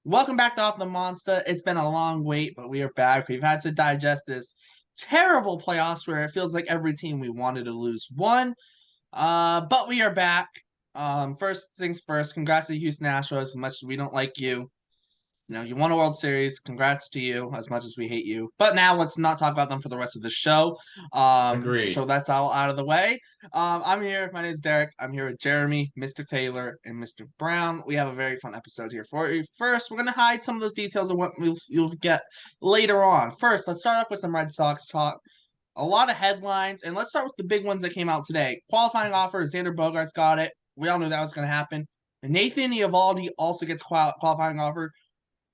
Welcome back to Off the Monster. It's been a long wait, but we are back. We've had to digest this terrible playoffs where it feels like every team we wanted to lose won. But we are back. First things first, congrats to the Houston Astros. As much as we don't like you, you won a World Series. Congrats to you, as much as we hate you. But now let's not talk about them for the rest of the show. So Agreed. that's all out of the way. I'm here. My name is Derek. I'm here with Jeremy, Mr. Taylor, and Mr. Brown. We have a very fun episode here for you. First, we're gonna hide some of those details of what you'll get later on. First, let's start off with some Red Sox talk. A lot of headlines, and let's start with the big ones that came out today. Qualifying offer, Xander Bogaerts got it. We all knew that was going to happen. And Nathan Eovaldi also gets qualifying offer.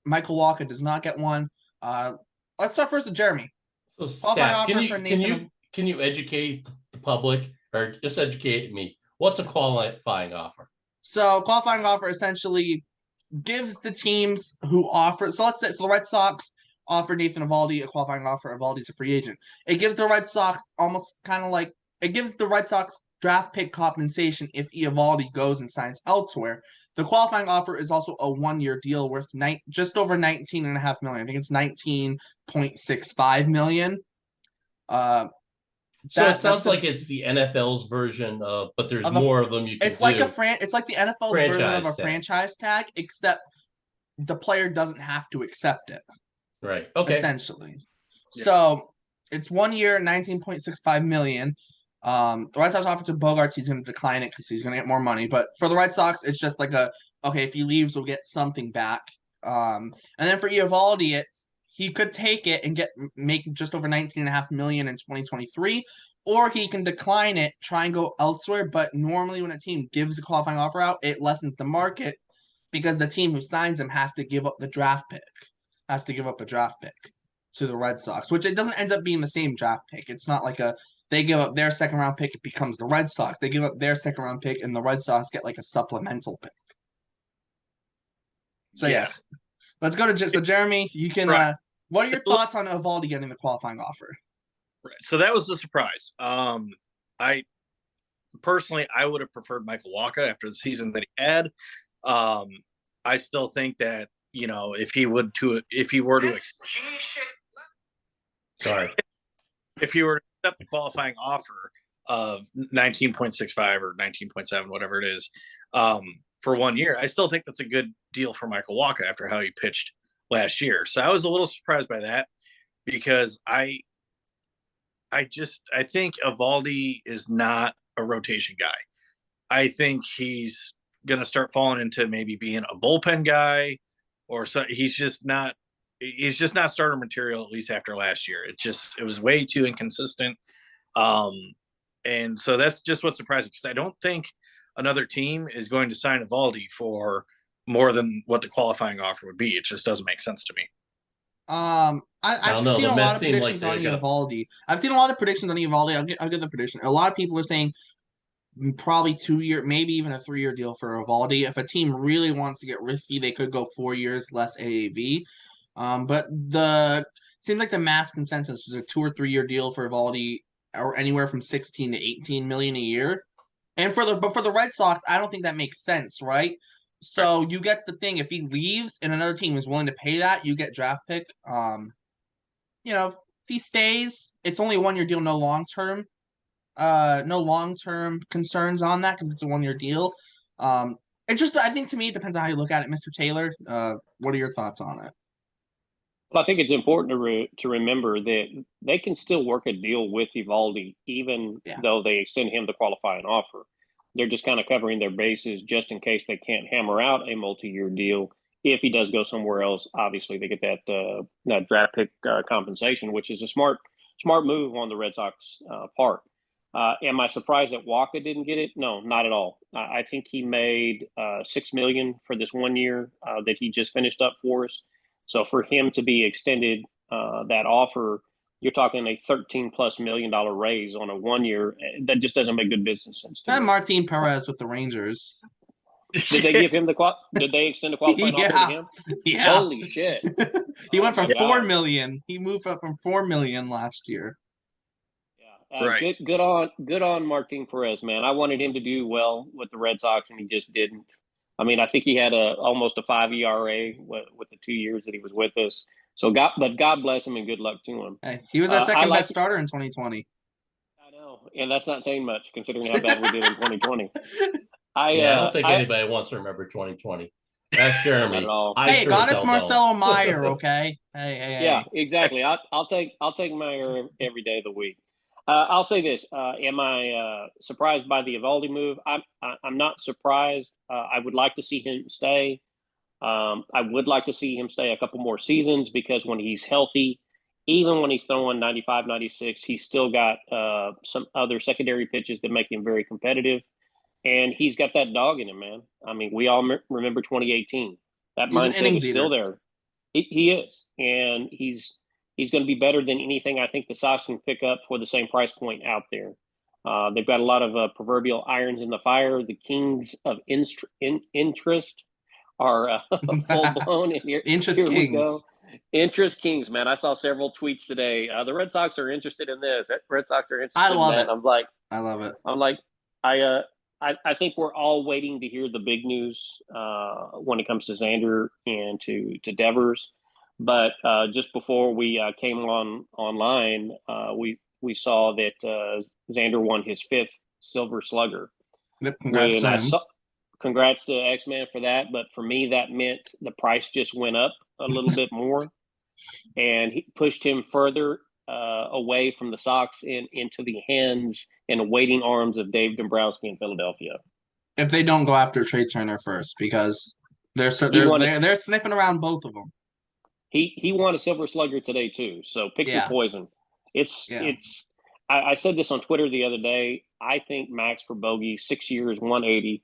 Michael Walker does not get one. Let's start first with Jeremy. So Qualifying stats. Can offer for you can Nathan. you can you educate the public or just educate me? What's a qualifying offer? So qualifying offer essentially gives the teams who offer. So let's say the Red Sox offer Nathan Eovaldi a qualifying offer. Eovaldi's a free agent. It gives the Red Sox almost kind of like it gives the Red Sox draft pick compensation if Eovaldi goes and signs elsewhere. The qualifying offer is also a 1-year deal worth just over 19.5 million. I think it's 19.65 million. So it sounds like it's the NFL's version of, but there's of a more of them you can it's like do. it's like the NFL's version of Franchise a tag. franchise tag, except the player doesn't have to accept it. Right. Okay. Essentially. Yeah. So it's 1 year, 19.65 million. The Red Sox offer to Bogaerts, he's going to decline it because he's going to get more money. But for the Red Sox, it's just like okay, if he leaves, we'll get something back. And then for Eovaldi, he could take it and make just over 19.5 million in 2023, or he can decline it, try and go elsewhere. But normally, when a team gives a qualifying offer out, it lessens the market because the team who signs him has to give up the draft pick, has to give up a draft pick to the Red Sox, which it doesn't end up being the same draft pick. It's not like they give up their second round pick, it becomes the Red Sox. They give up their second round pick, and the Red Sox get like a supplemental pick. So yes, let's go to Jeremy. You can. Right. What are your thoughts on Eovaldi getting the qualifying offer? Right. So that was the surprise. I personally, I would have preferred Michael Walker after the season that he had. I still think that if he were to Sorry. if he were to accept the qualifying offer of 19.65 or 19.7, whatever it is, for 1 year, I still think that's a good deal for Michael Walker after how he pitched last year. So I was a little surprised by that because I think Eovaldi is not a rotation guy. I think he's going to start falling into maybe being a bullpen guy, or so. He's just not starter material, at least after last year. It was way too inconsistent. And so that's just what surprised me, because I don't think another team is going to sign Eovaldi for more than what the qualifying offer would be. It just doesn't make sense to me. I've seen a lot of predictions on Eovaldi. I've seen a lot of predictions on Eovaldi. I'll give the prediction. A lot of people are saying probably 2 year, maybe even a 3-year deal for Eovaldi. If a team really wants to get risky, they could go 4 years less AAV. But seems like the mass consensus is a 2 or 3 year deal for Eovaldi, or anywhere from 16 to 18 million a year. And for the Red Sox, I don't think that makes sense, right? So you get the thing, if he leaves and another team is willing to pay that, you get draft pick. If he stays, it's only a 1-year deal, no long term. No long term concerns on that because it's a 1-year deal. I think to me it depends on how you look at it, Mr. Taylor. What are your thoughts on it? Well, I think it's important to remember that they can still work a deal with Eovaldi, even though they extend him the qualifying offer. They're just kind of covering their bases just in case they can't hammer out a multi-year deal. If he does go somewhere else, obviously they get that draft pick compensation, which is a smart move on the Red Sox part. Am I surprised that Walker didn't get it? No, not at all. I think he made $6 million for this 1 year that he just finished up for us. So for him to be extended that offer, you're talking a $13+ million raise on a 1 year. That just doesn't make good business sense to me. Martin Perez with the Rangers. Did they give him did they extend the qualifying offer to him? Yeah. Holy shit. He went from $4 million. He moved up from $4 million last year. Yeah. Right. Good on Martin Perez, man. I wanted him to do well with the Red Sox, and he just didn't. I mean, I think he had almost a 5 ERA with the 2 years that he was with us. So God bless him and good luck to him. Hey, he was our second best starter in 2020. I know, and that's not saying much considering how bad we did in 2020. I don't think anybody wants to remember 2020. That's Jeremy. Not at all. Hey, got us Marcelo Meyer, okay? Hey. Yeah, exactly. I'll take Meyer every day of the week. I'll say this: am I surprised by the Eovaldi move? I'm not surprised. I would like to see him stay. I would like to see him stay a couple more seasons because when he's healthy, even when he's throwing 95, 96, he's still got some other secondary pitches that make him very competitive. And he's got that dog in him, man. I mean, we all remember 2018. That mindset is still there. He is. And he's going to be better than anything I think the Sox can pick up for the same price point out there. They've got a lot of proverbial irons in the fire. The kings of interest are full-blown. Interest here kings. We go. Interest kings, man. I saw several tweets today. The Red Sox are interested in this. Red Sox are interested in that. I love it. I'm like, I think we're all waiting to hear the big news when it comes to Xander and to Devers. But just before we came online, we saw that Xander won his 5th Silver Slugger. Yep, congrats to X-Man for that. But for me, that meant the price just went up a little bit more, and he pushed him further away from the Sox into the hands and waiting arms of Dave Dombrowski in Philadelphia. If they don't go after Trey Turner first, because they're sniffing around both of them. He won a Silver Slugger today too, so pick your poison. I said this on Twitter the other day. I think Max for bogey 6 years, 180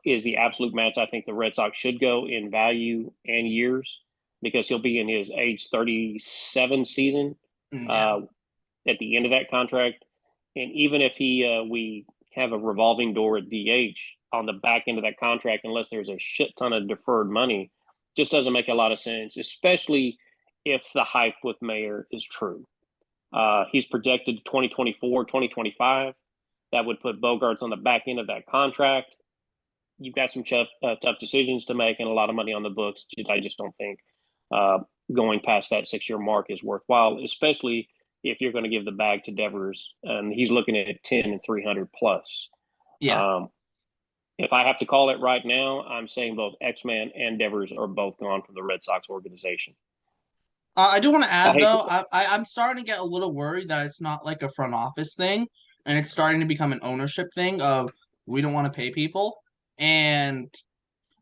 is the absolute match. I think the Red Sox should go in value and years because he'll be in his age 37 season at the end of that contract. And even if we have a revolving door at DH on the back end of that contract, unless there's a shit ton of deferred money, just doesn't make a lot of sense, especially if the hype with Mayer is true. He's projected 2024, 2025. That would put Bogaerts on the back end of that contract. You've got some tough decisions to make and a lot of money on the books. I just don't think going past that 6-year mark is worthwhile, especially if you're going to give the bag to Devers, and he's looking at 10 and 300 plus. Yeah. If I have to call it right now, I'm saying both X-Man and Devers are both gone from the Red Sox organization. I do want to add, I'm starting to get a little worried that it's not like a front office thing, and it's starting to become an ownership thing of we don't want to pay people. And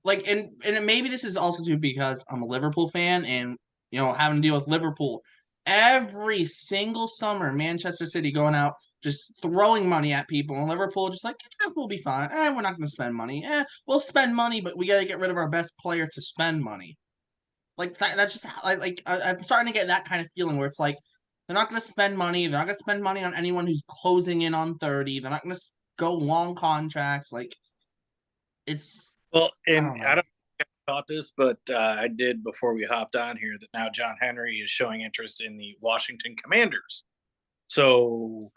maybe this is also too because I'm a Liverpool fan and, having to deal with Liverpool every single summer, Manchester City going out, just throwing money at people, and Liverpool just like, we'll be fine. We're not going to spend money. We'll spend money, but we got to get rid of our best player to spend money. Like that's just I'm starting to get that kind of feeling where it's like they're not going to spend money. They're not going to spend money on anyone who's closing in on 30. They're not going to go long contracts. Like it's and I don't know about this, but I did before we hopped on here that now John Henry is showing interest in the Washington Commanders. So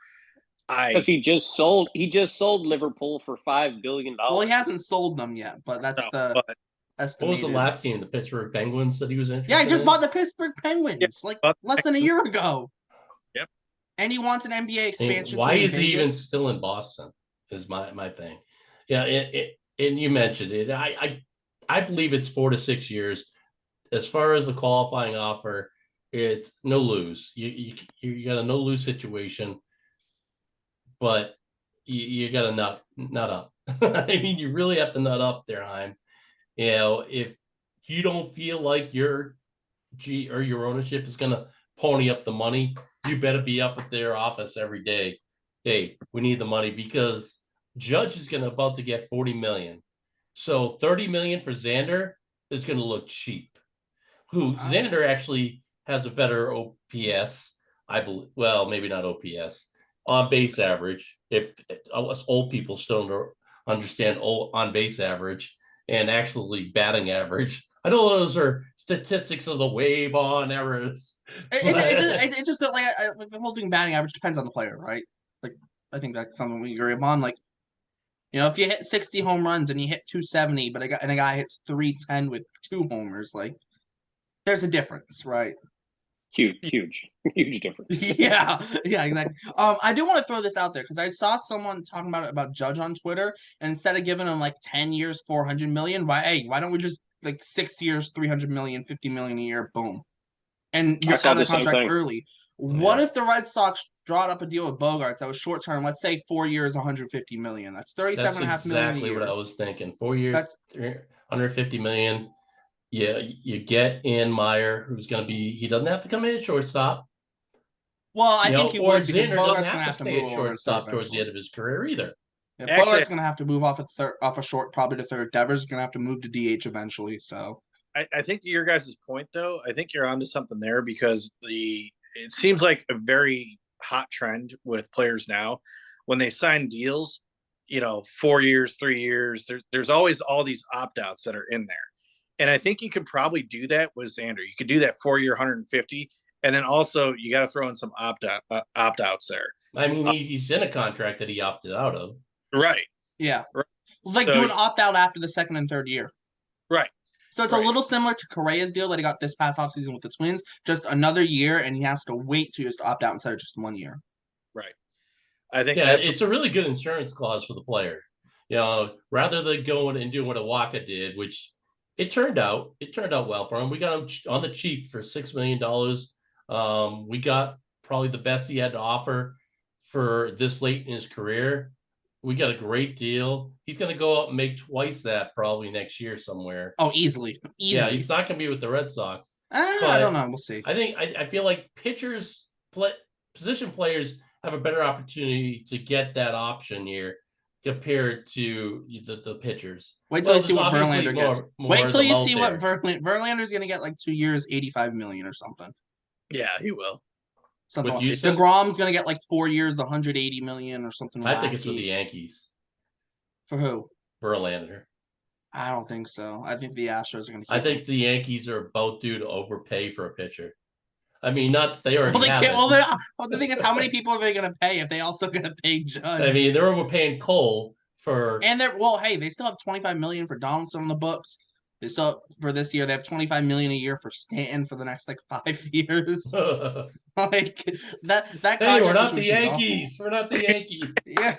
because he just sold Liverpool for $5 billion. Well, he hasn't sold them yet, but that's what was the last team? The Pittsburgh Penguins that he was interested in? Yeah, he just bought the Pittsburgh Penguins less than a year ago. Yep. And he wants an NBA expansion. Why is he even still in Boston? Is my thing. Yeah, and you mentioned it. I believe it's 4 to 6 years. As far as the qualifying offer, it's no lose. You got a no lose situation, but you got to nut up. I mean, you really have to nut up there, Heim. If you don't feel like your ownership is going to pony up the money, you better be up at their office every day. Hey, we need the money because Judge is about to get $40 million. So $30 million for Xander is going to look cheap. Xander actually has a better OPS, I believe. Well, maybe not OPS, on base average. If us old people still don't understand on base average. And actually batting average. I know those are statistics of the wave on errors. It just like the whole thing batting average depends on the player, right? Like I think that's something we agree upon. Like, You know, if you hit 60 home runs and you hit 270, but a guy hits 310 with 2 homers, like there's a difference, right? Huge difference. Yeah, exactly. I do want to throw this out there because I saw someone talking about Judge on Twitter, and instead of giving him like 10 years, 400 million, why don't we just like 6 years, 300 million, 50 million a year, boom, and you're out of the contract early. What if the Red Sox drawed up a deal with Bogarts that was short term? Let's say 4 years, 150 million. That's 37.5 million a year. That's exactly what I was thinking. 4 years, that's 150 million. Yeah, you get in Meyer, who's going to be. He doesn't have to come in at shortstop. Well, I think he would because Zinner Bogart's doesn't going to have to stay at shortstop towards the end of his career either. Yeah, Bogart's going to have to move off a short, probably to third. Devers is going to have to move to DH eventually. So I think to your guys' point, though, I think you're onto something there because it seems like a very hot trend with players now when they sign deals. 4 years, 3 years. There's always all these opt-outs that are in there. And I think you could probably do that with Xander. You could do that 4-year 150, and then also you got to throw in some opt-outs there. I mean, he's in a contract that he opted out of. Right. Yeah. Right. Like do an opt-out after the second and third year. Right. So it's a little similar to Correa's deal that he got this past offseason with the Twins. Just another year, and he has to wait 2 years to opt out instead of just 1 year. Right. I think it's a really good insurance clause for the player. Rather than going and doing what Awaka did, which – It turned out well for him. We got him on the cheap for $6 million. We got probably the best he had to offer for this late in his career. We got a great deal. He's going to go out and make twice that probably next year somewhere. Oh, easily. Yeah, he's not going to be with the Red Sox. I don't know. We'll see. I feel like position players have a better opportunity to get that option here compared to the pitchers. Wait till you see what Verlander gets. Wait till you see what Verlander's going to get, like 2 years, 85 million or something. Yeah, he will. Something like DeGrom's going to get like 4 years, 180 million or something. I think it's with the Yankees. For who? Verlander. I don't think so. I think the Astros are going to. I think the Yankees are about due to overpay for a pitcher. I mean, not that they already have it. Well, the thing is, how many people are they going to pay if they also going to pay Judge? I mean, they're overpaying Cole for. And they still have 25 million for Donaldson on the books. They still for this year they have 25 million a year for Stanton for the next like 5 years. Like that. Hey, we're not the Yankees. We're not the Yankees. Yeah,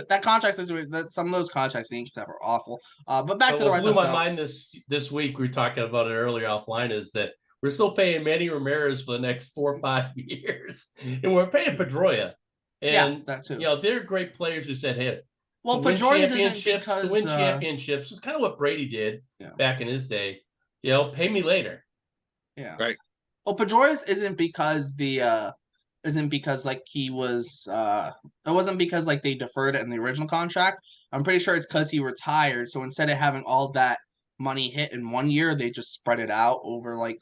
that contract some of those contracts the Yankees have are awful. But back to the Red Sox. What blew my mind this week, we were talking about it earlier offline, is that we're still paying Manny Ramirez for the next 4 or 5 years, and we're paying Pedroia. And that too. They're great players who said, "Hey, well, Pedroia isn't because to win championships is kind of what Brady did back in his day. Pay me later." Yeah. Right. Well, Pedroia isn't because like he was. It wasn't because like they deferred it in the original contract. I'm pretty sure it's because he retired. So instead of having all that money hit in 1 year, they just spread it out over like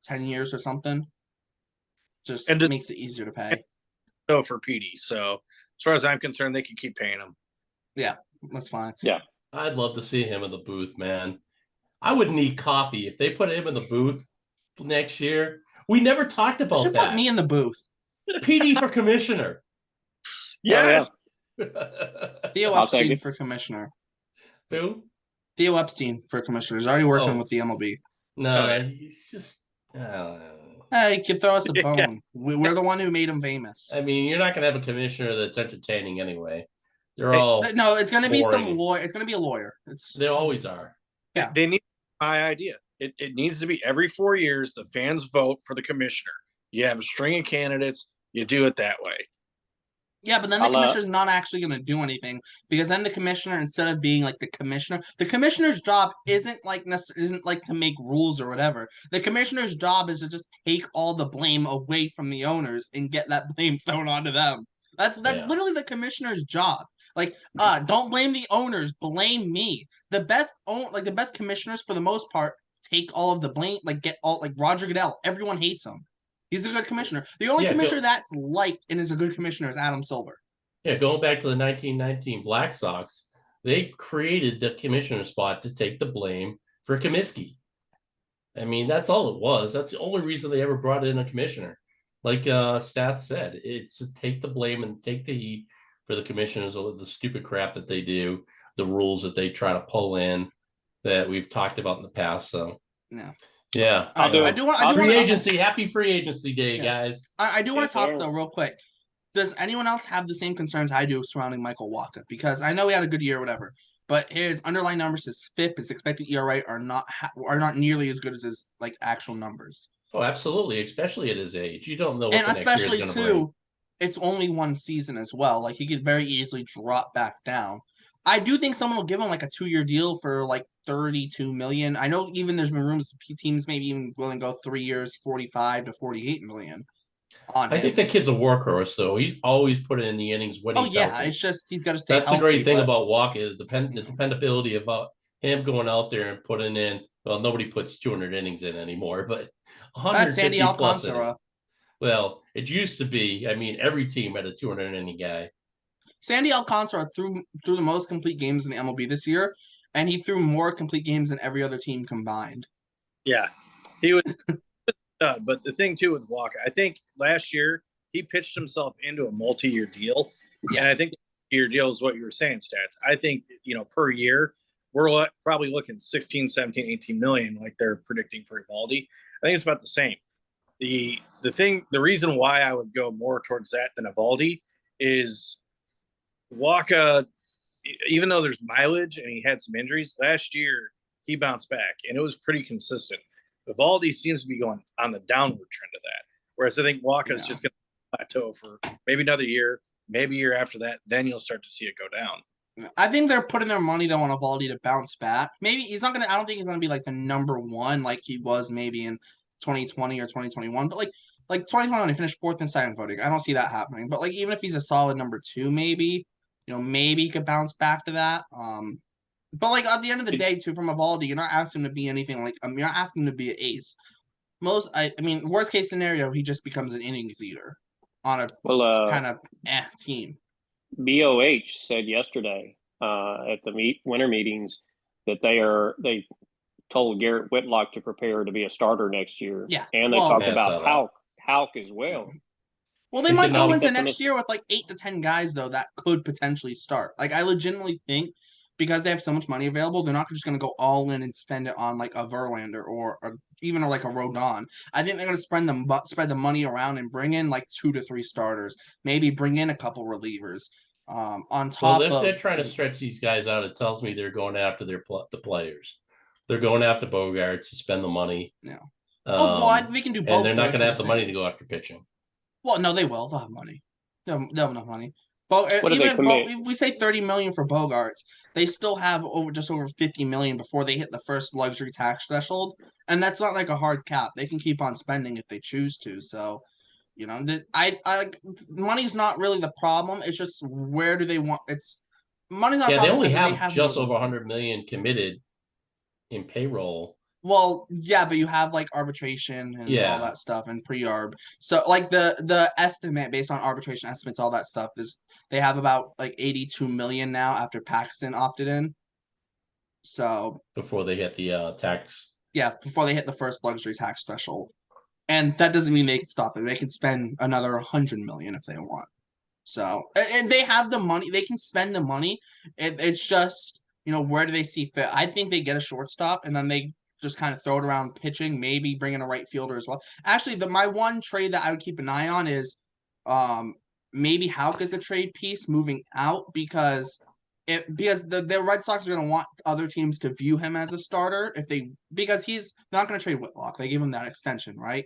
10 years or something. Just makes it easier to pay. So for PD. So as far as I'm concerned, they can keep paying him. Yeah, that's fine. Yeah. I'd love to see him in the booth, man. I would need coffee if they put him in the booth next year. We never talked about that. Put me in the booth. PD for commissioner. Yes. Theo Epstein for commissioner. Who? Theo Epstein for commissioner. He's already working with the MLB. No, he's just. Hey, he could throw us a bone. Yeah. We're the one who made him famous. I mean, you're not going to have a commissioner that's entertaining anyway. They're all no. It's going to be some lawyer. It's going to be a lawyer. They always are. Yeah, they need my idea. It needs to be every 4 years. The fans vote for the commissioner. You have a string of candidates. You do it that way. Yeah, but then the commissioner's not actually going to do anything because then the commissioner, instead of being like the commissioner's job isn't like to make rules or whatever. The commissioner's job is to just take all the blame away from the owners and get that blame thrown onto them. That's literally the commissioner's job. Like, don't blame the owners, blame me. The best commissioners for the most part take all of the blame. Like Roger Goodell, everyone hates him. He's a good commissioner. The only commissioner that's liked and is a good commissioner is Adam Silver. Yeah, going back to the 1919 Black Sox, they created the commissioner spot to take the blame for Comiskey. I mean, that's all it was. That's the only reason they ever brought in a commissioner. Like Stats said, it's to take the blame and take the heat for the commissioners, the stupid crap that they do, the rules that they try to pull in that we've talked about in the past. So yeah. I do want free agency. Happy free agency day, guys. I do want to talk though real quick. Does anyone else have the same concerns I do surrounding Michael Wacha? Because I know he had a good year, whatever, but his underlying numbers, his FIP, his expected ERA are not nearly as good as his like actual numbers. Oh, absolutely, especially at his age. You don't know what the next year is going to bring. It's only one season as well. Like he could very easily drop back down. I do think someone will give him like a 2-year deal for like $32 million. I know even there's been rumors teams maybe even willing to go 3 years, $45 to $48 million. I think the kid's a workhorse, though. He's always put it in the innings when he's healthy. It's just he's got to stay. That's the great thing about Walker is the dependability about him going out there and putting in. Well, nobody puts 200 innings in anymore, but 150 plus in. Well, it used to be. I mean, every team had a 200 inning guy. Sandy Alcantara threw the most complete games in the MLB this year, and he threw more complete games than every other team combined. Yeah, he was. But the thing too with Walker, I think last year he pitched himself into a multi-year deal, and I think your deal is what you were saying, Stats. I think per year we're probably looking 16, 17, 18 million like they're predicting for Eovaldi. I think it's about the same. The reason why I would go more towards that than Eovaldi is Walker, even though there's mileage and he had some injuries last year, he bounced back and it was pretty consistent. Eovaldi seems to be going on the downward trend of that. Whereas I think Walker is just going to plateau for maybe another year, maybe a year after that. Then you'll start to see it go down. I think they're putting their money though on Eovaldi to bounce back. Maybe he's not going to. I don't think he's going to be like the number one like he was maybe in 2020 or 2021. But like 2021, he finished 4th in Cy Young voting. I don't see that happening. But like even if he's a solid number 2, maybe maybe he could bounce back to that. But like at the end of the day, too, from Eovaldi, you're not asking him to be anything like you're not asking him to be an ace. I mean, worst case scenario, he just becomes an innings eater on a kind of team. BOH said yesterday at the winter meetings that they told Garrett Whitlock to prepare to be a starter next year. Yeah, and they talked about Houck as well. Well, they might go into next year with like 8 to 10 guys though that could potentially start. Like I legitimately think, because they have so much money available, they're not just going to go all in and spend it on like a Verlander or even like a Rodon. I think they're going to spread the money around and bring in like 2 to 3 starters, maybe bring in a couple relievers. On top if they're trying to stretch these guys out, it tells me they're going after the players. They're going after Bogaerts to spend the money. Yeah. They can do both. And they're not going to have the money to go after pitching. Well, no, they will. They'll have money. They'll have enough money. But even if we say $30 million for Bogaerts, they still have just over $50 million before they hit the first luxury tax threshold, and that's not like a hard cap. They can keep on spending if they choose to. So, money's not really the problem. It's just where do they want? Money's not. Yeah, they only have just over $100 million committed in payroll. Well, yeah, but you have like arbitration and all that stuff and pre-arb. So like the estimate based on arbitration estimates, all that stuff is they have about like 82 million now after Paxton opted in. So before they hit the tax. Yeah, before they hit the first luxury tax threshold. And that doesn't mean they can stop it. They can spend another 100 million if they want. So and they have the money, they can spend the money. It's just, where do they see fit? I think they get a shortstop and then they just kind of throw it around pitching, maybe bring in a right fielder as well. Actually, my one trade that I would keep an eye on is maybe Houck is the trade piece moving out because the Red Sox are going to want other teams to view him as a starter because he's not going to trade Whitlock. They give him that extension, right?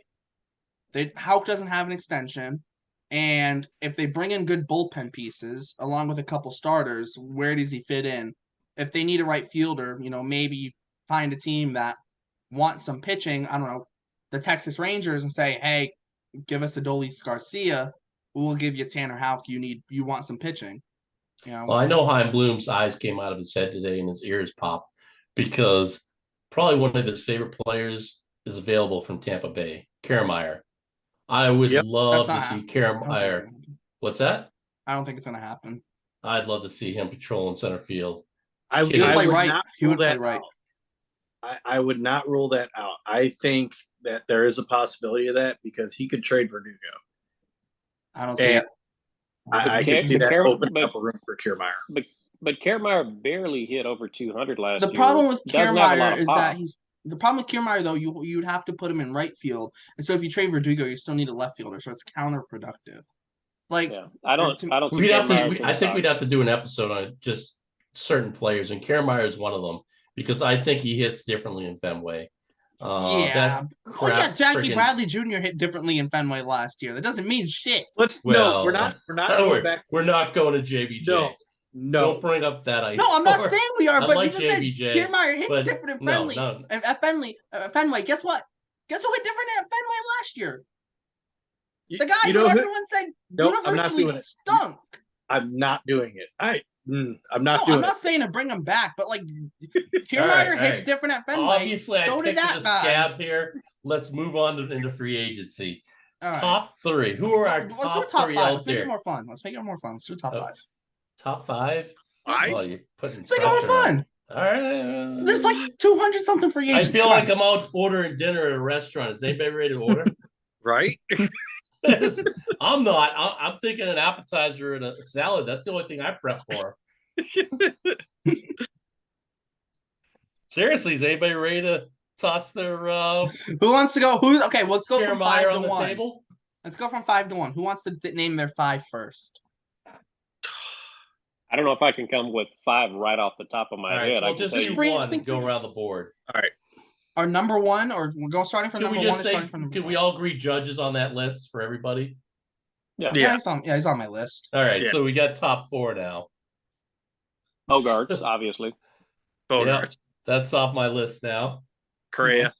Houck doesn't have an extension, and if they bring in good bullpen pieces along with a couple starters, where does he fit in? If they need a right fielder, maybe find a team that wants some pitching, I don't know, the Texas Rangers, and say, hey, give us Adolis Garcia, we'll give you Tanner Houck, you want some pitching. Well, I know Chaim Bloom's eyes came out of his head today and his ears popped because probably one of his favorite players is available from Tampa Bay, Kiermaier. I would love to see Kiermaier. What's that? I don't think it's going to happen. I'd love to see him patrolling center field. He would play right. I would not rule that out. I think that there is a possibility of that because he could trade Verdugo. I don't see it. I can see that opening up a room for Kiermaier. But Kiermaier barely hit over 200 last year. The problem with Kiermaier is that the problem with Kiermaier though, you'd have to put him in right field, and so if you trade Verdugo, you still need a left fielder, so it's counterproductive. Like, I don't. I think we'd have to do an episode on just certain players, and Kiermaier is one of them because I think he hits differently in Fenway. Jackie Bradley Jr. hit differently in Fenway last year. That doesn't mean shit. We're not going back. We're not going to JBJ. No. Don't bring up that ice. No, I'm not saying we are, but like you just JBJ, said Kiermaier hits different in Fenway. At Fenway, guess what? Guess who hit different at Fenway last year? The guy who everyone said universally stunk. I'm not doing it. I'm not saying to bring him back, but like Kiermaier hits different at Fenway. Obviously, so did that guy. Scab here. Let's move on into free agency. Right. Top 3. Who are our top 3 out Let's make it more fun. Let's do top 5. Top 5? Let's make it more fun. All right. There's like 200 something free agents. I feel like I'm out ordering dinner at a restaurant. Is anybody ready to order? Right? I'm not. I'm thinking an appetizer and a salad. That's the only thing I prep for. Seriously, is anybody ready to toss their Who wants to go? Okay, let's go from 5 to 1. Table? Let's go from 5 to 1. Who wants to name their 5 first? I don't know if I can come with 5 right off the top of my head. Well, just do one and go around the board. All right. Our number 1, or we're going starting from number 1. Can we all agree judges on that list for everybody? Yeah, he's on my list. All right, so we got top 4 now. Bogarts, obviously. Bogarts. That's off my list now. Correa,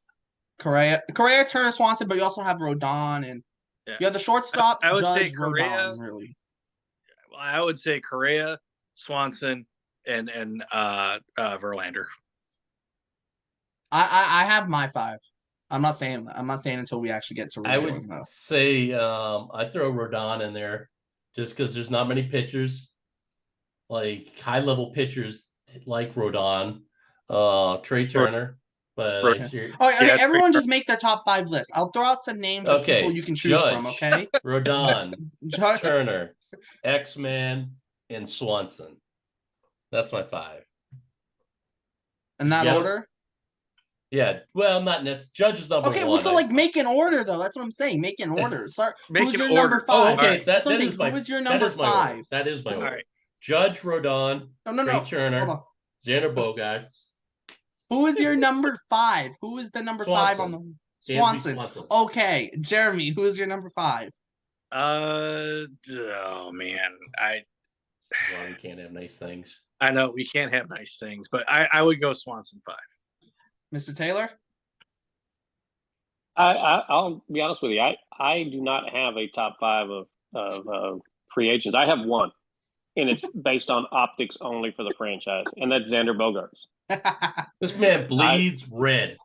Turner, Swanson, but you also have Rodon, and you have the shortstop. I would Judge, say Correa. Rodon, really. I would say Correa, Swanson, and Verlander. I have my 5. I'm not saying until we actually get to. I would say I throw Rodon in there just because there's not many pitchers, like high level pitchers like Rodon, Trey Turner. But everyone just make their top 5 list. I'll throw out some names of people you can choose from. Okay, Rodon, Turner, X-Man, and Swanson. That's my 5. In that order? Yeah. Well, not necessarily. Judge is number 1. Okay, well, so make an order though. That's what I'm saying. Make an order. Sorry. Who's your order. Number 5? Oh, okay. That is my. Who is your number 5? That is my order. All right. Judge, Rodon, Trey Turner, Xander Bogaerts. Who is your number 5? Who is the number 5 on the Swanson? Okay, Jeremy. Who is your number 5? Oh man, Well, we can't have nice things. I know we can't have nice things, but I would go Swanson 5. Mr. Taylor? I'll be honest with you. I do not have a top 5 of free agents. I have 1, and it's based on optics only for the franchise, and that's Xander Bogaerts. This man bleeds red.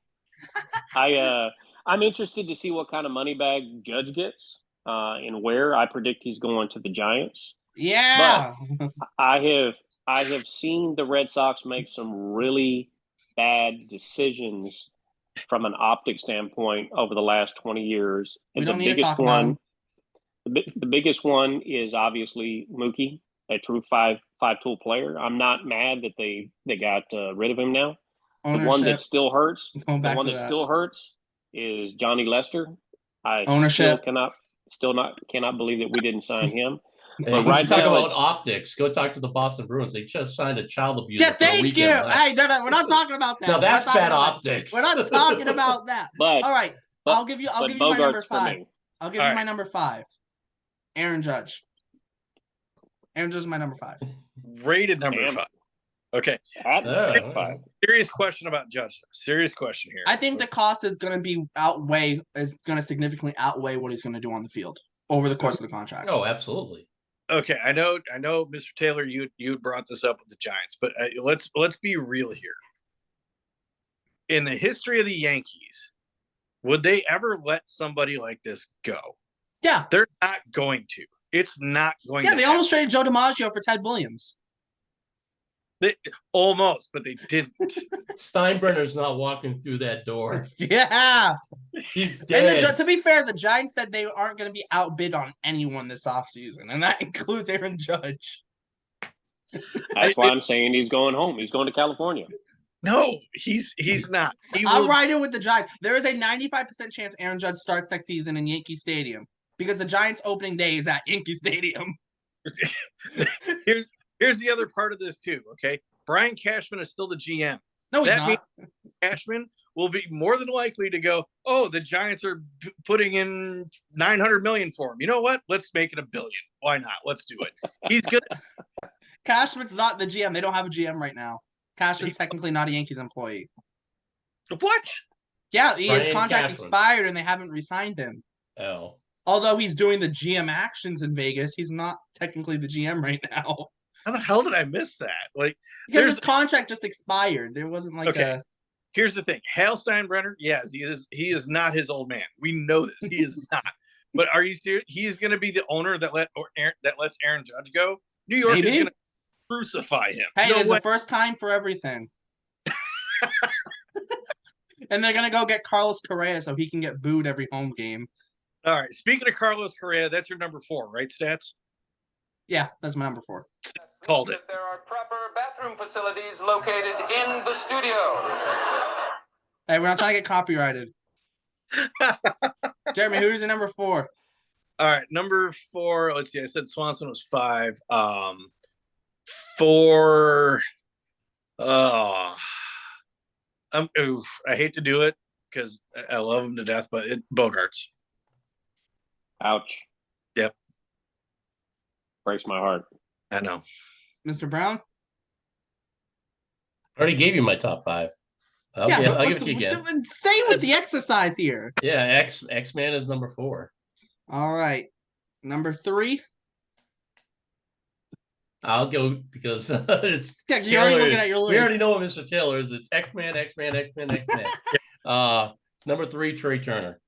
I'm interested to see what kind of money bag Judge gets and where. I predict he's going to the Giants. Yeah. But I have seen the Red Sox make some really bad decisions from an optic standpoint over the last 20 years. And the biggest one is obviously Mookie, a true five-tool player. I'm not mad that they got rid of him now. Ownership. The one that still hurts. Still hurts is Johnny Lester. I cannot believe that we didn't sign him. But right talk about optics. Go talk to the Boston Bruins. They just signed a child abuser. Yeah, thank you. Hey, no, we're not talking about that. No, that's bad optics. We're not talking about that. All right, I'll give you my number 5. I'll give you my number 5. Aaron Judge. Aaron Judge is my number 5. Rated number 5. Okay. Serious question about Judge. Serious question here. I think the cost is going to significantly outweigh what he's going to do on the field over the course of the contract. Oh, absolutely. Okay, I know, Mr. Taylor, you brought this up with the Giants, but let's be real here. In the history of the Yankees, would they ever let somebody like this go? Yeah, they're not going to. It's not going. Yeah, they almost traded Joe DiMaggio for Ted Williams. Almost, but they didn't. Steinbrenner's not walking through that door. Yeah. He's dead. And to be fair, the Giants said they aren't going to be outbid on anyone this offseason, and that includes Aaron Judge. That's why I'm saying he's going home. He's going to California. No, he's not. I'm riding with the Giants. There is a 95% chance Aaron Judge starts next season in Yankee Stadium because the Giants' opening day is at Yankee Stadium. Here's the other part of this too. Okay, Brian Cashman is still the GM. No, he's not. Cashman will be more than likely to go, oh, the Giants are putting in $900 million for him. You know what? Let's make it $1 billion. Why not? Let's do it. He's good. Cashman's not the GM. They don't have a GM right now. Cashman's technically not a Yankees employee. What? Yeah, his contract expired and they haven't re-signed him. Oh. Although he's doing the GM actions in Vegas, he's not technically the GM right now. How the hell did I miss that? Like, because his contract just expired. There wasn't like a. Here's the thing: Hal Steinbrenner, yes, he is not his old man. We know this. He is not. But are you serious? He is going to be the owner that lets Aaron Judge go. New York is going to crucify him. Hey, there's a first time for everything. And they're going to go get Carlos Correa so he can get booed every home game. All right. Speaking of Carlos Correa, that's your number 4, right, Stats? Yeah, that's my number 4. Called it. There are proper bathroom facilities located in the studio. Hey, we're not trying to get copyrighted. Jeremy, who's your number 4? All right, number 4. Let's see. I said Swanson was 5. 4. I hate to do it because I love him to death, but Bogarts. Ouch. Yep. Breaks my heart. I know. Mr. Brown? I already gave you my top 5. I'll give it to you again. Stay with the exercise here. Yeah, X-Man is number 4. All right. Number 3? I'll go because it's you're already looking at your list. We already know what Mr. Taylor is. It's X-Man. Number 3, Trey Turner.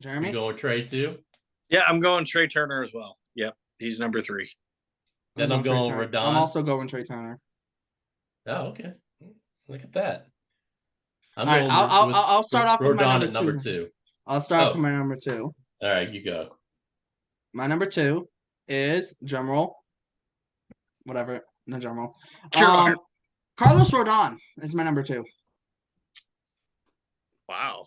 Jeremy? You going with Trey too? Yeah, I'm going Trey Turner as well. Yep, he's number 3. Then I'm going Rodon. I'm also going Trey Turner. Oh, okay. Look at that. I'll start off with my number 2. I'll start with my number 2. All right, you go. My number 2 is drumroll. Whatever, no drumroll. Sure. Carlos Rodon is my number 2. Wow.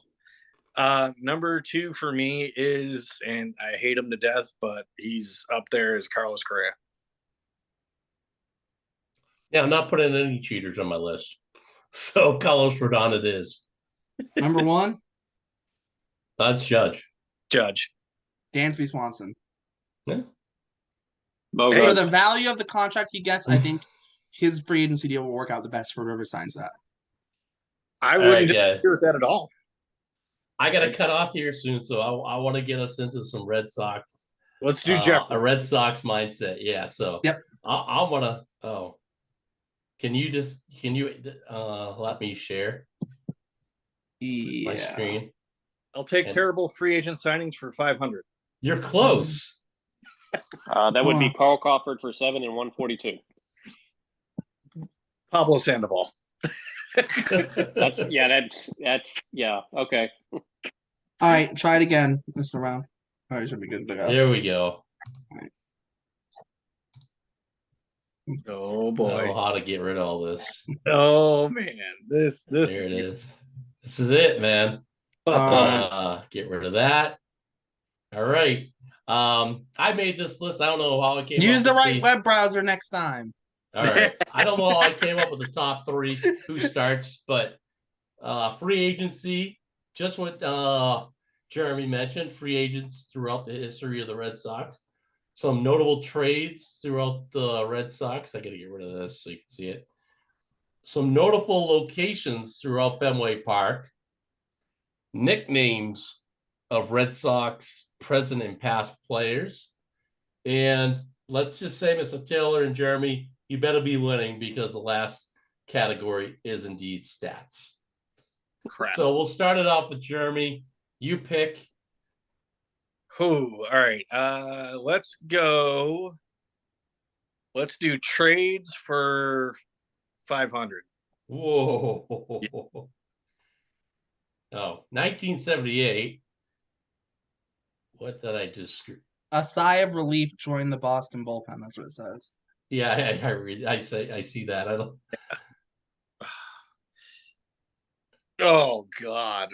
Number 2 for me is, and I hate him to death, but he's up there, is Carlos Correa. Yeah, I'm not putting any cheaters on my list. So Carlos Rodon it is. Number 1? That's Judge. Dansby Swanson. Yeah. For the value of the contract he gets, I think his free agency deal will work out the best for whoever signs that. I wouldn't agree with that at all. I got to cut off here soon, so I want to get us into some Red Sox. Let's do Jeopardy. A Red Sox mindset. Yeah, so yep. I want to. Oh, can you let me share my screen? I'll take terrible free agent signings for 500. You're close. That would be Carl Crawford for 7 and 142. Pablo Sandoval. That's okay. All right, try it again, Mr. Brown. All right, should be good to go. There we go. Right. Oh boy, I know how to get rid of all this. Oh man, this. There it is. This is it, man. Get rid of that. All right. I made this list. I don't know how I came. Use the right web browser next time. All right. I don't know how I came up with the top 3 who starts, but free agency, just what Jeremy mentioned, free agents throughout the history of the Red Sox. Some notable trades throughout the Red Sox. I got to get rid of this so you can see it. Some notable locations throughout Fenway Park. Nicknames of Red Sox present and past players. And let's just say, Mr. Taylor and Jeremy, you better be winning because the last category is indeed stats. Crap. So we'll start it off with Jeremy. You pick. All right. Let's go. Let's do trades for 500. Whoa. Oh, 1978. What did I just? A sigh of relief joined the Boston bullpen. That's what it says. Yeah, I read. I see that. I don't. Oh God.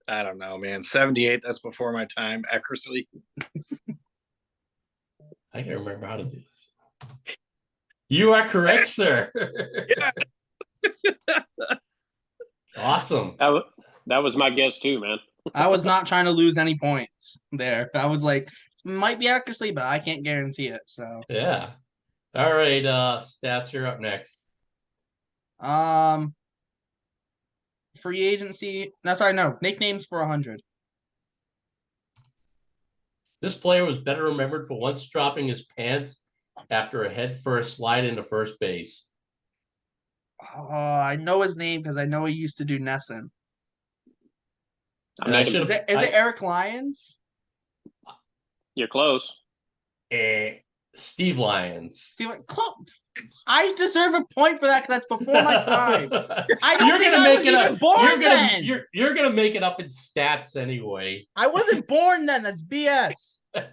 I don't know, man. 78. That's before my time. Eckersley. I can't remember how to do this. You are correct, sir. Yeah. Awesome. That was my guess too, man. I was not trying to lose any points there. I was like, it might be Eckersley, but I can't guarantee it. So yeah. All right, stats, you're up next. Free agency. No, sorry, no. Nicknames for 100. This player was better remembered for once dropping his pants after a head-first slide into first base. I know his name because I know he used to do Nesson. Is it Eric Lyons? You're close. Steve Lyons. I deserve a point for that because that's before my time. I don't you're think gonna I make was it even up. born then. You're gonna make it up in stats anyway. I wasn't born then. That's BS. And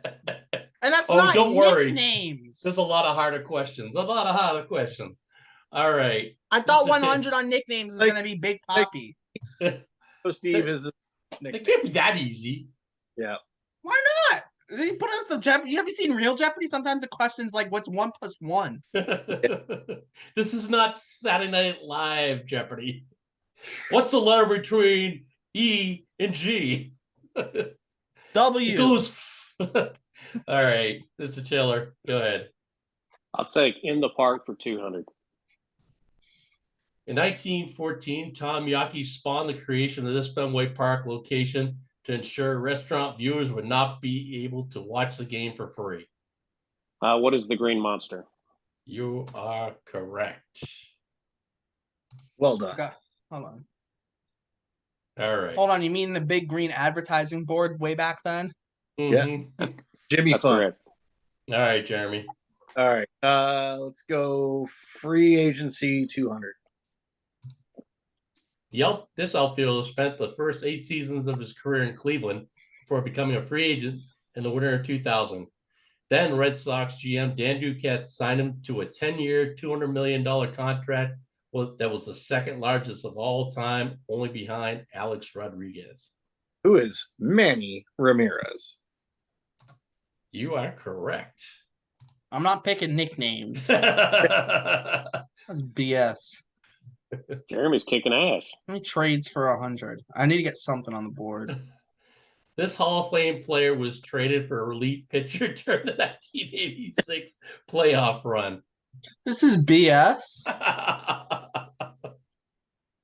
that's not don't worry. Nicknames. There's a lot of harder questions. All right. I thought 100 on nicknames was gonna be Big Poppy. Steve is. They can't be that easy. Yeah. Why not? They put on some Jeopardy. Have you seen real Jeopardy? Sometimes the question's like, what's 1 + 1? This is not Saturday Night Live Jeopardy. What's the letter between E and G? W. It goes. All right, Mr. Chiller, go ahead. I'll take In the Park for 200. In 1914, Tom Yaki spawned the creation of this Fenway Park location to ensure restaurant viewers would not be able to watch the game for free. What is the Green Monster? You are correct. Well done. Hold on. All right. Hold on. You mean the big green advertising board way back then? Mm-hmm. Yeah. Jimmy That's Fun. correct. All right, Jeremy. All right. Let's go free agency 200. This outfielder spent the first 8 seasons of his career in Cleveland before becoming a free agent in the winter of 2000. Then Red Sox GM Dan Duquette signed him to a 10-year, $200 million contract that was the second largest of all time, only behind Alex Rodriguez. Who is Manny Ramirez? You are correct. I'm not picking nicknames. That's BS. Jeremy's kicking ass. How many trades for 100? I need to get something on the board. This Hall of Fame player was traded for a relief pitcher during the 1986 playoff run. This is BS.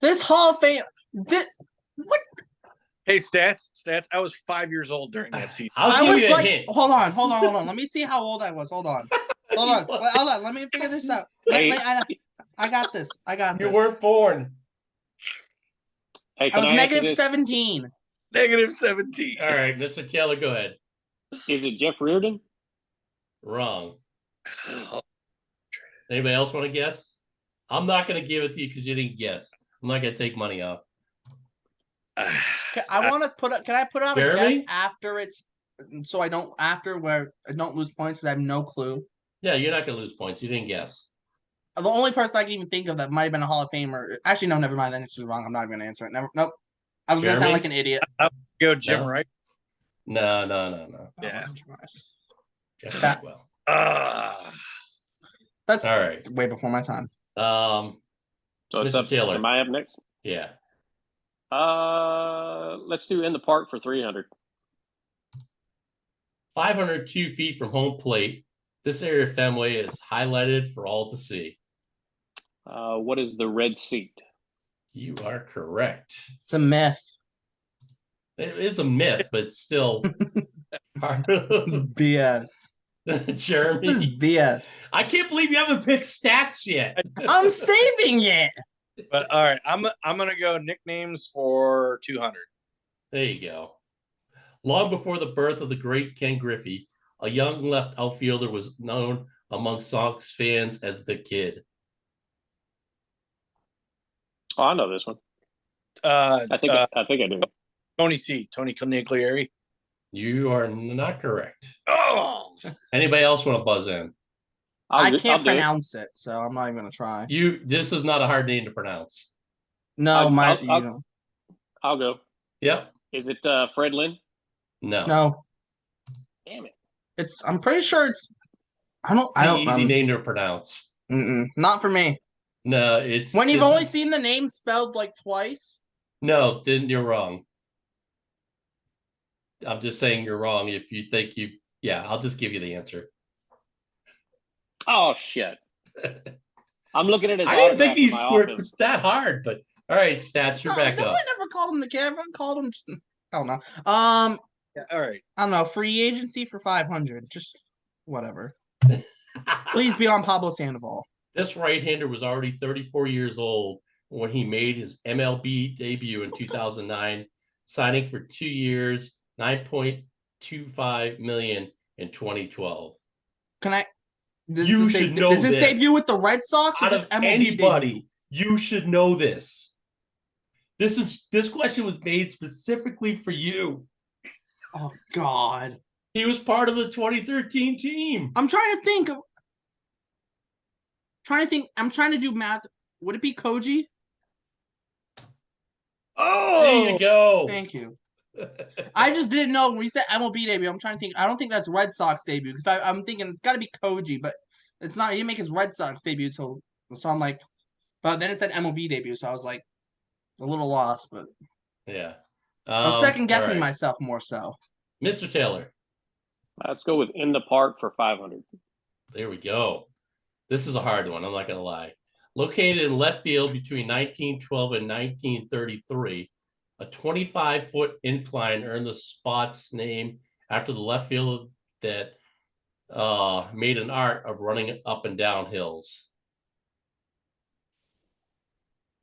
This Hall of Fame. What? Hey, stats. I was 5 years old during that season. I was like, hold on. Let me see how old I was. Hold on. Let me figure this out. I got this. You weren't born. Hey, I was negative 17. Negative 17. All right, Mr. Taylor, go ahead. Is it Jeff Reardon? Wrong. Anybody else want to guess? I'm not going to give it to you because you didn't guess. I'm not going to take money off. I want to put up. Can I put out Jeremy? a guess after it's so I don't where I don't lose points because I have no clue. Yeah, you're not going to lose points. You didn't guess. The only person I can even think of that might have been a Hall of Famer. Actually, no, never mind. Then it's just wrong. I'm not even going to answer it. Nope. I was going to sound like an idiot. Go Jim Wright. No. Yeah. That's all right. Way before my time. So it's Mr. up. Taylor. Am I up next? Yeah. Let's do In the Park for 300. 502 feet from home plate. This area of Fenway is highlighted for all to see. What is the red seat? You are correct. It's a myth. It is a myth, but still BS. Jeremy. This is BS. I can't believe you haven't picked stats yet. I'm saving it. But all right, I'm gonna go nicknames for 200. There you go. Long before the birth of the great Ken Griffey, A young left outfielder was known among Sox fans as the Kid. Oh, I know this one. I think I do. Tony Conigliere. You are not correct. Oh, anybody else want to buzz in? I can't pronounce it, so I'm not even gonna try. This is not a hard name to pronounce. No, I'll go. Yep. Is it Fred Lynn? No. Damn it. I'm pretty sure it's. I don't. Easy name to pronounce. Not for me. No, it's when you've only seen the name spelled like twice. No, then you're wrong. I'm just saying you're wrong if you think you've. Yeah, I'll just give you the answer. Oh shit! I'm looking at his. I didn't think these were that hard, but all right, Stats, you're back up. I never called him the Kid. I called him. I don't know. Yeah, all right. I don't know. Free agency for 500. Just whatever. Please be on Pablo Sandoval. This right-hander was already 34 years old when he made his MLB debut in 2009, signing for 2 years, $9.25 million in 2012. Can I? You should know this. Is his debut with the Red Sox or just MLB anybody? Debut? You should know this. This question was made specifically for you. Oh God. He was part of the 2013 team. I'm trying to think. I'm trying to do math. Would it be Koji? Oh, there you go. Thank you. I just didn't know when we said MLB debut. I'm trying to think. I don't think that's Red Sox debut because I'm thinking it's got to be Koji, but it's not. He didn't make his Red Sox debut so I'm like, but then it said MLB debut, so I was like a little lost. But yeah, I was second guessing myself more so. Mr. Taylor, let's go with In the Park for 500. There we go. This is a hard one. I'm not gonna lie. Located in left field between 1912 and 1933. A 25-foot incline earned the spot's name after the left fielder that made an art of running up and down hills.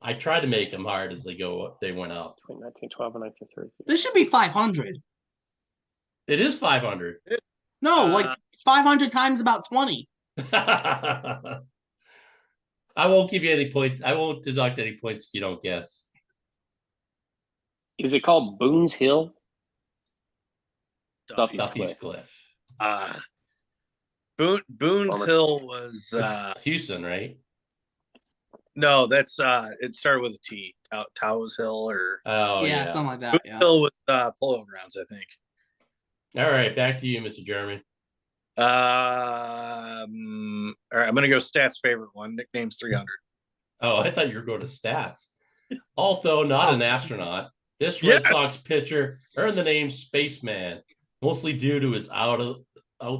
I tried to make them hard as they went up. Between 1912 and 1933. This should be 500. It is 500. No, like 500 times about 20. I won't give you any points. I won't deduct any points if you don't guess. Is it called Boone's Hill? Duffy's Cliff. Boone's Hill was Houston, right? No, that's it started with a T. Taos Hill or yeah, something like that. Boone's Hill was Polo Grounds, I think. All right, back to you, Mr. Jeremy. All right, I'm gonna go Stats' favorite one. Nickname's 300. Oh, I thought you were going to Stats. Although not an astronaut, this Red Sox pitcher earned the name Spaceman, mostly due to his out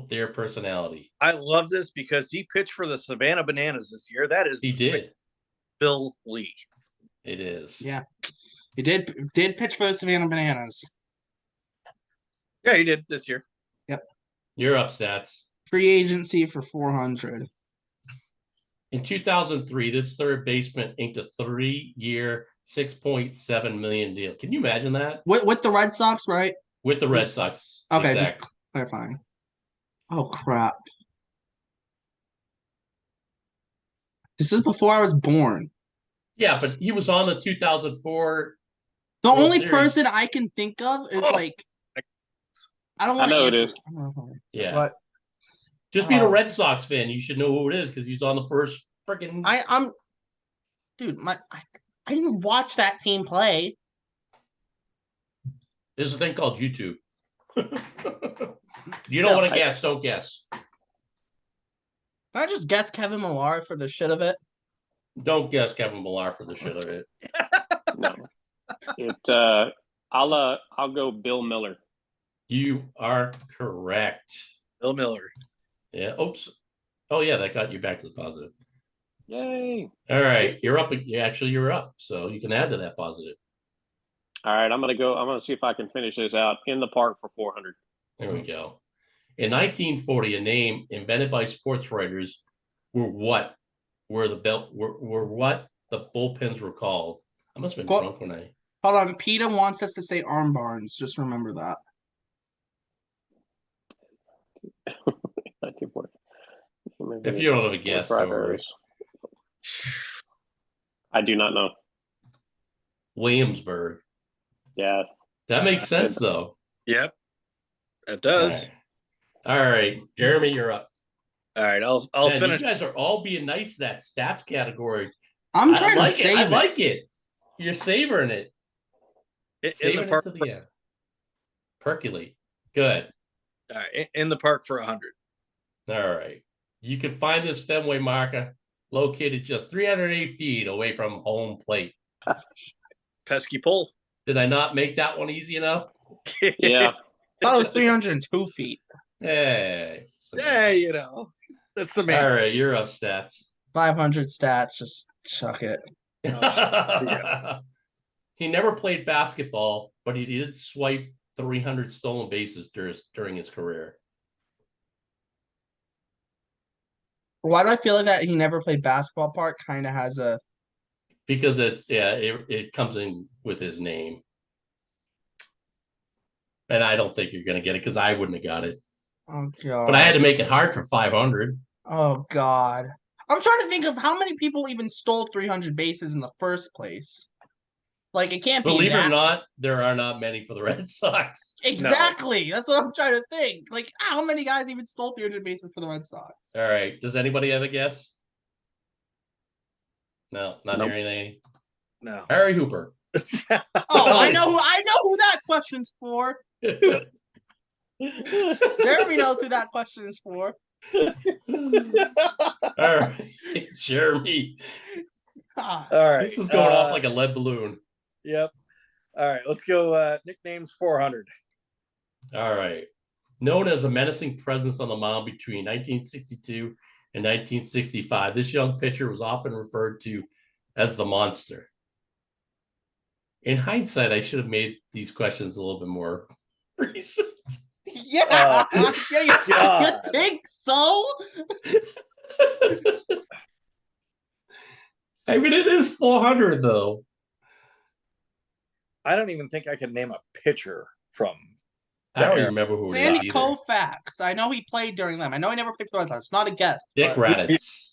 there personality. I love this because he pitched for the Savannah Bananas this year. That is he did. Bill Lee. It is. Yeah, he did pitch for the Savannah Bananas. Yeah, he did this year. Yep. You're up, Stats. Free agency for 400. In 2003, this third baseman inked a 3-year, $6.7 million deal. Can you imagine that? With the Red Sox, right? With the Red Sox. Okay, exactly. Just clarifying. Oh, crap. This is before I was born. Yeah, but he was on the 2004. The World only Series. Person I can think of is like. I don't want to answer. Yeah. But, just being a Red Sox fan, you should know who it is because he's on the first freaking. Dude, I didn't watch that team play. There's a thing called YouTube. You don't want to guess, don't guess. Can I just guess Kevin Millar for the shit of it? Don't guess Kevin Millar for the shit of it. No. I'll go Bill Miller. You are correct. Bill Miller. Yeah. Oops. Oh yeah, that got you back to the positive. Yay. All right. You're up. Actually, you're up. So you can add to that positive. All right. I'm gonna see if I can finish this out. In the Park for 400. There we go. In 1940, a name invented by sports writers were what the bullpens were called. I must have been drunk when I. Hold on. PETA wants us to say arm barns. Just remember that. If you don't have a guess, don't worry. I do not know. Williamsburg. Yeah. That makes sense, though. Yep. It does. All right. Jeremy, you're up. All right. I'll finish. You guys are all being nice to that stats category. I'm trying to save it. I like it. You're savoring it. In the park. Percolate. Good. All right. In the park for 100. All right. You can find this Fenway marker located just 308 feet away from home plate. Pesky pole. Did I not make that one easy enough? Yeah. I thought it was 302 feet. Hey. Yeah, that's the man. All right, you're up, stats. 500 stats. Just chuck it. He never played basketball, but he did swipe 300 stolen bases during his career. Why do I feel like that he never played basketball part kind of has a... Because it comes in with his name. And I don't think you're going to get it because I wouldn't have got it. Oh, God. But I had to make it hard for 500. Oh, God. I'm trying to think of how many people even stole 300 bases in the first place. Like, it can't be Believe it or not, there are not many for the Red Sox. Exactly. No. That's what I'm trying to think. Like, how many guys even stole 300 bases for the Red Sox? All right. Does anybody have a guess? No, not hearing any. No. Harry Hooper. I know who that question's for. Jeremy knows who that question is for. All right, Jeremy. All right. This is going off like a lead balloon. Yep. All right, let's go nicknames 400. All right. Known as a menacing presence on the mound between 1962 and 1965, this young pitcher was often referred to as the monster. In hindsight, I should have made these questions a little bit more recent. Yeah, you think so? I mean, it is 400 though. I don't even think I can name a pitcher from. I don't even remember who it is. Sandy Koufax. I know he played during them. I know he never played for the Red Sox. It's not a guess. Dick Raditz.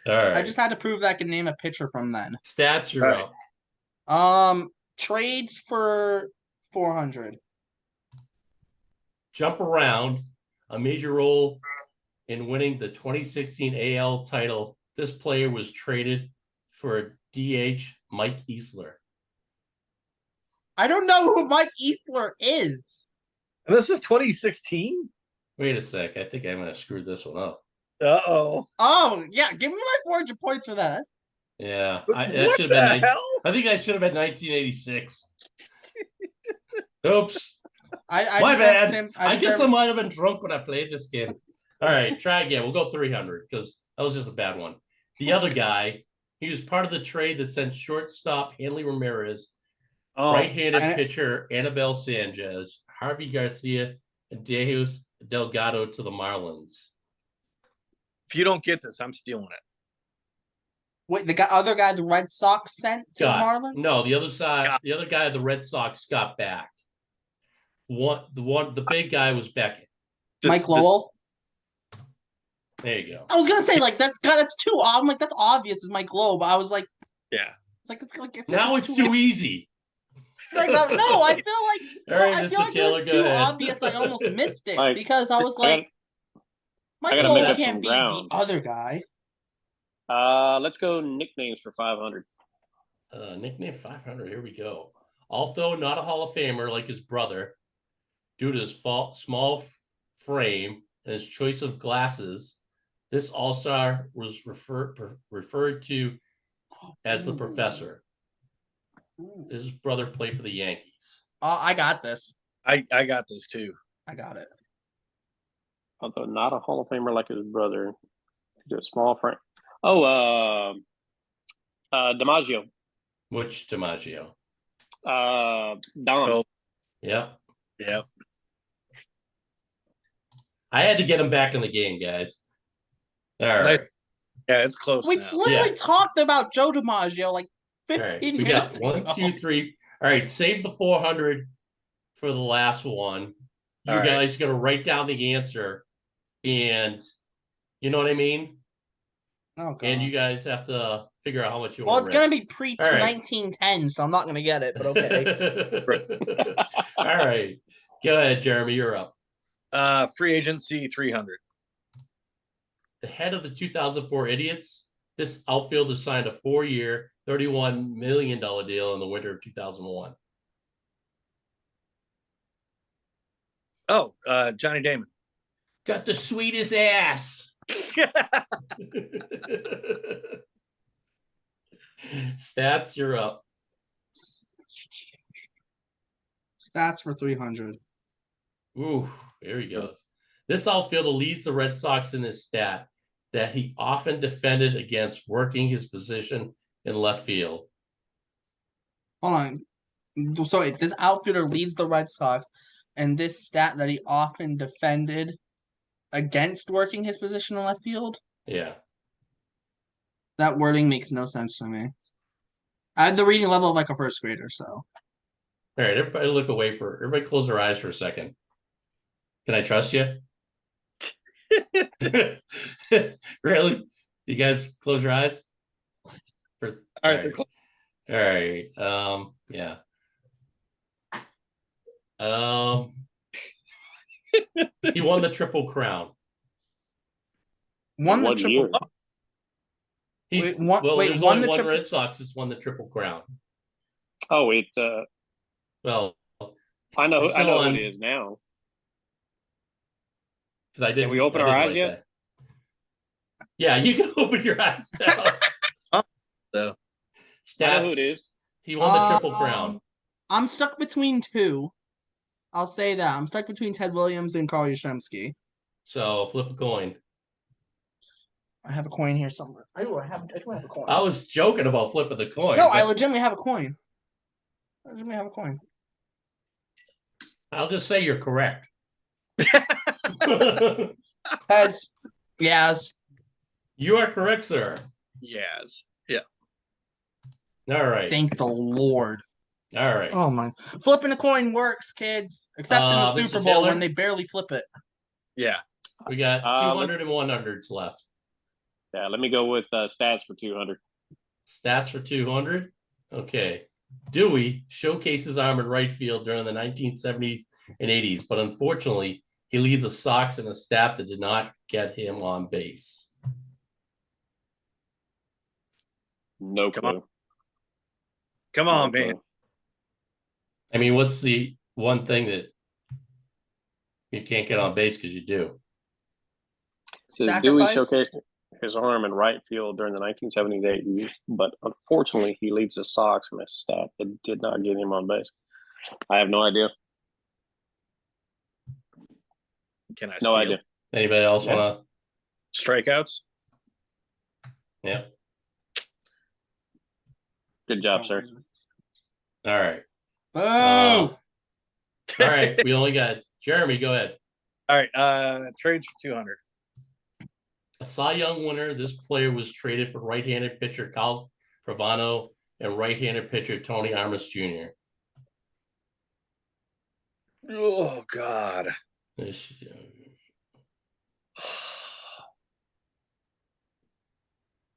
All right. I just had to prove that I can name a pitcher from then. Stats, you're up. Trades for 400. Jump around. A major role in winning the 2016 AL title. This player was traded for DH Mike Easler. I don't know who Mike Easler is. And this is 2016? Wait a sec. I think I'm going to screw this one up. Uh-oh. Oh, yeah. Give me my 400 points for that. Yeah. What the hell? I think I should have been 1986. Oops. My bad. I guess I might have been drunk when I played this game. All right. Try again. We'll go 300 because that was just a bad one. The other guy, he was part of the trade that sent shortstop Hanley Ramirez, right-handed pitcher Anibal Sanchez, Harvey Garcia, and Deus Delgado to the Marlins. If you don't get this, I'm stealing it. Wait, the other guy the Red Sox sent to the Marlins? No, the other guy the Red Sox got back. The big guy was Beckett. Mike Lowell? There you go. I was gonna say that's too. I'm like that's obvious as Mike Lowe, but I was like, yeah, it's like now it's too easy. Like no, I feel like it was too obvious. I almost missed it because I was like, Mike Lowe can't be the other guy. Let's go nicknames for 500. Nickname 500. Here we go. Although not a Hall of Famer like his brother, due to his small frame and his choice of glasses, this all-star was referred to as the Professor. His brother played for the Yankees. I got this. I got this too. I got it. Although not a Hall of Famer like his brother, just small frame. Oh, DiMaggio. Which DiMaggio? Don. Yep. Yep. I had to get him back in the game, guys. All right. Yeah, it's close. We literally talked about Joe DiMaggio like 15 We minutes got 1, 2, 3. All right, save the 400 for the last one. you guys got to write down the answer, and you know what I mean. Oh, God. And you guys have to figure out how much you Well, want. it's gonna be pre-1910, so I'm not gonna get it. But okay. All right, go ahead, Jeremy. You're up. Free agency 300. The head of the 2004 Idiots. This outfielder signed a 4-year, $31 million deal in the winter of 2001. Oh, Johnny Damon. Got the sweetest ass. Stats, you're up. Stats for 300. Ooh, there he goes. This outfielder leads the Red Sox in this stat that he often defended against working his position in left field. Hold on. So this outfielder leads the Red Sox, and this stat that he often defended against working his position in left field? Yeah. That wording makes no sense to me. I had the reading level of like a first grader, so. All right, everybody close their eyes for a second. Can I trust you? Really? You guys close your eyes? All right. All right. Yeah. He won the Triple Crown. Won the Triple Crown? There's only one Red Sox that's won the Triple Crown. Oh, well, I know who it is now. Because I didn't. Can we open our eyes yet? That. Yeah, you can open your eyes now. So, Stats, I know who it is. He won the Triple Crown. I'm stuck between two. I'll say that. I'm stuck between Ted Williams and Carl Yastrzemski. So flip a coin. I have a coin here somewhere. I do have a coin. I was joking about flipping the coin. No, I legitimately have a coin. I'll just say you're correct. Heads. Yes. You are correct, sir. Yes. Yeah. All right. Thank the Lord. All right. Oh my! Flipping a coin works, kids. Except in the Super Bowl when they barely flip it. Yeah. We got 200 and 100s left. Yeah, let me go with stats for 200. Stats for 200. Okay. Dewey showcased his arm in right field during the 1970s and 80s, but unfortunately, he leads the Sox in a stat that did not get him on base. No clue. Come on, man. I mean, what's the one thing that you can't get on base because you do? So Dewey showcased his arm in right field during the 1970s, 80s, but unfortunately, he leads the Sox in a stat that did not get him on base. I have no idea. No idea. Anybody else want to? Strikeouts? Yeah. Good job, sir. All right. Oh. All right. We only got Jeremy. Go ahead. All right. Trades for 200. A Cy Young winner. This player was traded for right-handed pitcher Cal Pravano and right-handed pitcher Tony Armas Jr. Oh God.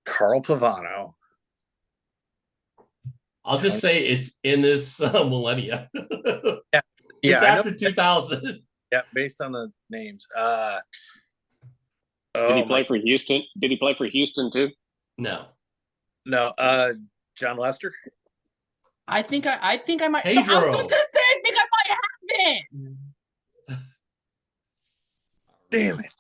Carl Pavano. I'll just say it's in this millennia. Yeah. It's after 2000. Yeah, based on the names. Did he play for Houston? Did he play for Houston too? No. No. John Lester. I think I might. Pedro. No, I was just gonna say I think I might have it. Damn it.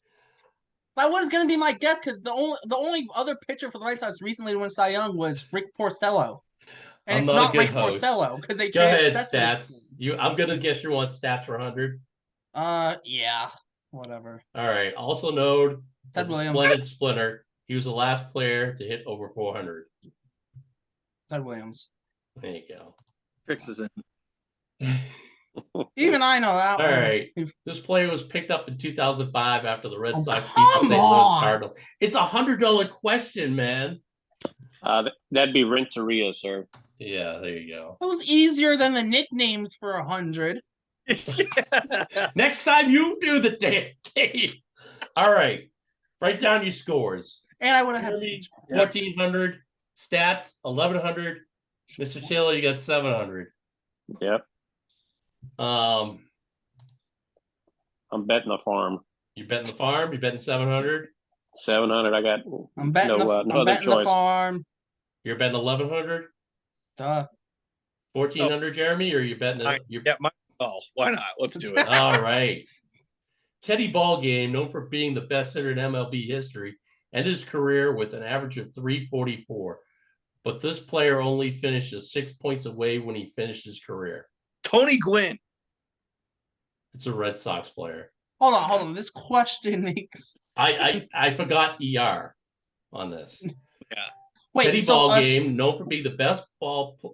That was gonna be my guess because the only other pitcher for the Red Sox recently to win Cy Young was Rick Porcello. And it's not Rick Porcello because they traded stats. I'm gonna guess you want stats for 100. Yeah, whatever. All right. Also known Ted as Williams. Splendid Splinter. He was the last player to hit over 400. Ted Williams. There you go. Fixes it. Even I know that. All right. This player was picked up in 2005 after the Red Sox beat the St. Louis Cardinals. It's $100 question, man. That'd be Renteria, sir. Yeah, there you go. It was easier than the nicknames for 100. Next time you do the damn game. All right. Write down your scores. And I would have had 1,400. Stats, 1,100. Mr. Taylor, you got 700. Yep. I'm betting the farm. You betting the farm? You betting 700? 700. I got I'm betting no other choice. The farm. You're betting 1,100? Duh. 1,400, Jeremy, or you betting it? Why not? Let's do it. All right. Teddy Ballgame, known for being the best hitter in MLB history, ended his career with an average of 344. But this player only finished 6 points away when he finished his career. Tony Gwynn. It's a Red Sox player. Hold on. This question makes. I forgot ER on this. Yeah. Wait, Teddy Ballgame, known for being the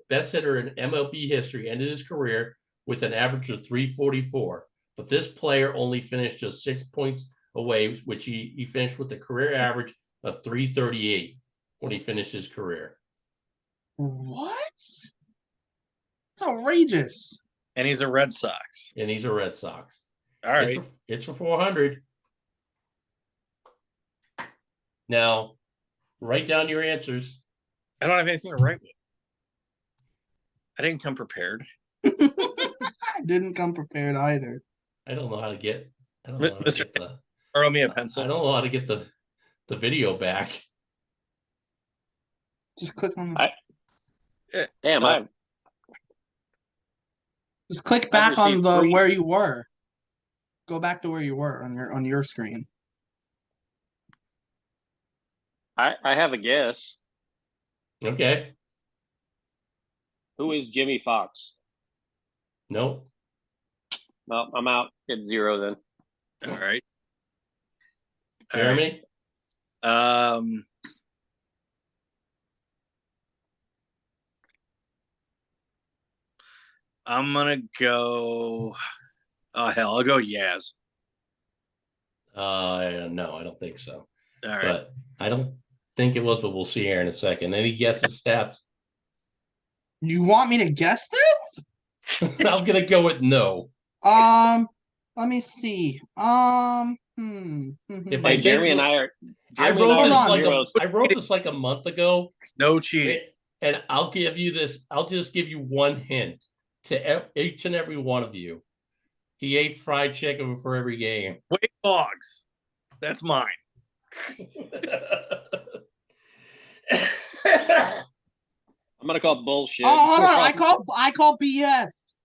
best hitter in MLB history, ended his career with an average of 344. But this player only finished just 6 points away, which he finished with a career average of 338 when he finished his career. What? It's outrageous. And he's a Red Sox. All right. It's for 400. Now, write down your answers. I don't have anything to write with. I didn't come prepared. I didn't come prepared either. I don't know how to get. Borrow me a pencil. I don't know how to get the video back. Just click on the. Just click back on where you were. Go back to where you were on your screen. I have a guess. Okay. Who is Jimmy Fox? Nope. No, I'm out at 0 then. All right. Jeremy? I'm gonna go. Oh hell, I'll go Yaz. No, I don't think so. All right. But I don't think it was, but we'll see here in a second. Any guesses, stats? You want me to guess this? I'm gonna go with no. Let me see. If Jeremy and I are. I wrote this like a month ago. No cheating. And I'll give you this. I'll just give you one hint to each and every one of you. He ate fried chicken before every game. Wade Boggs. That's mine. I'm gonna call bullshit. Oh, hold on. I call BS.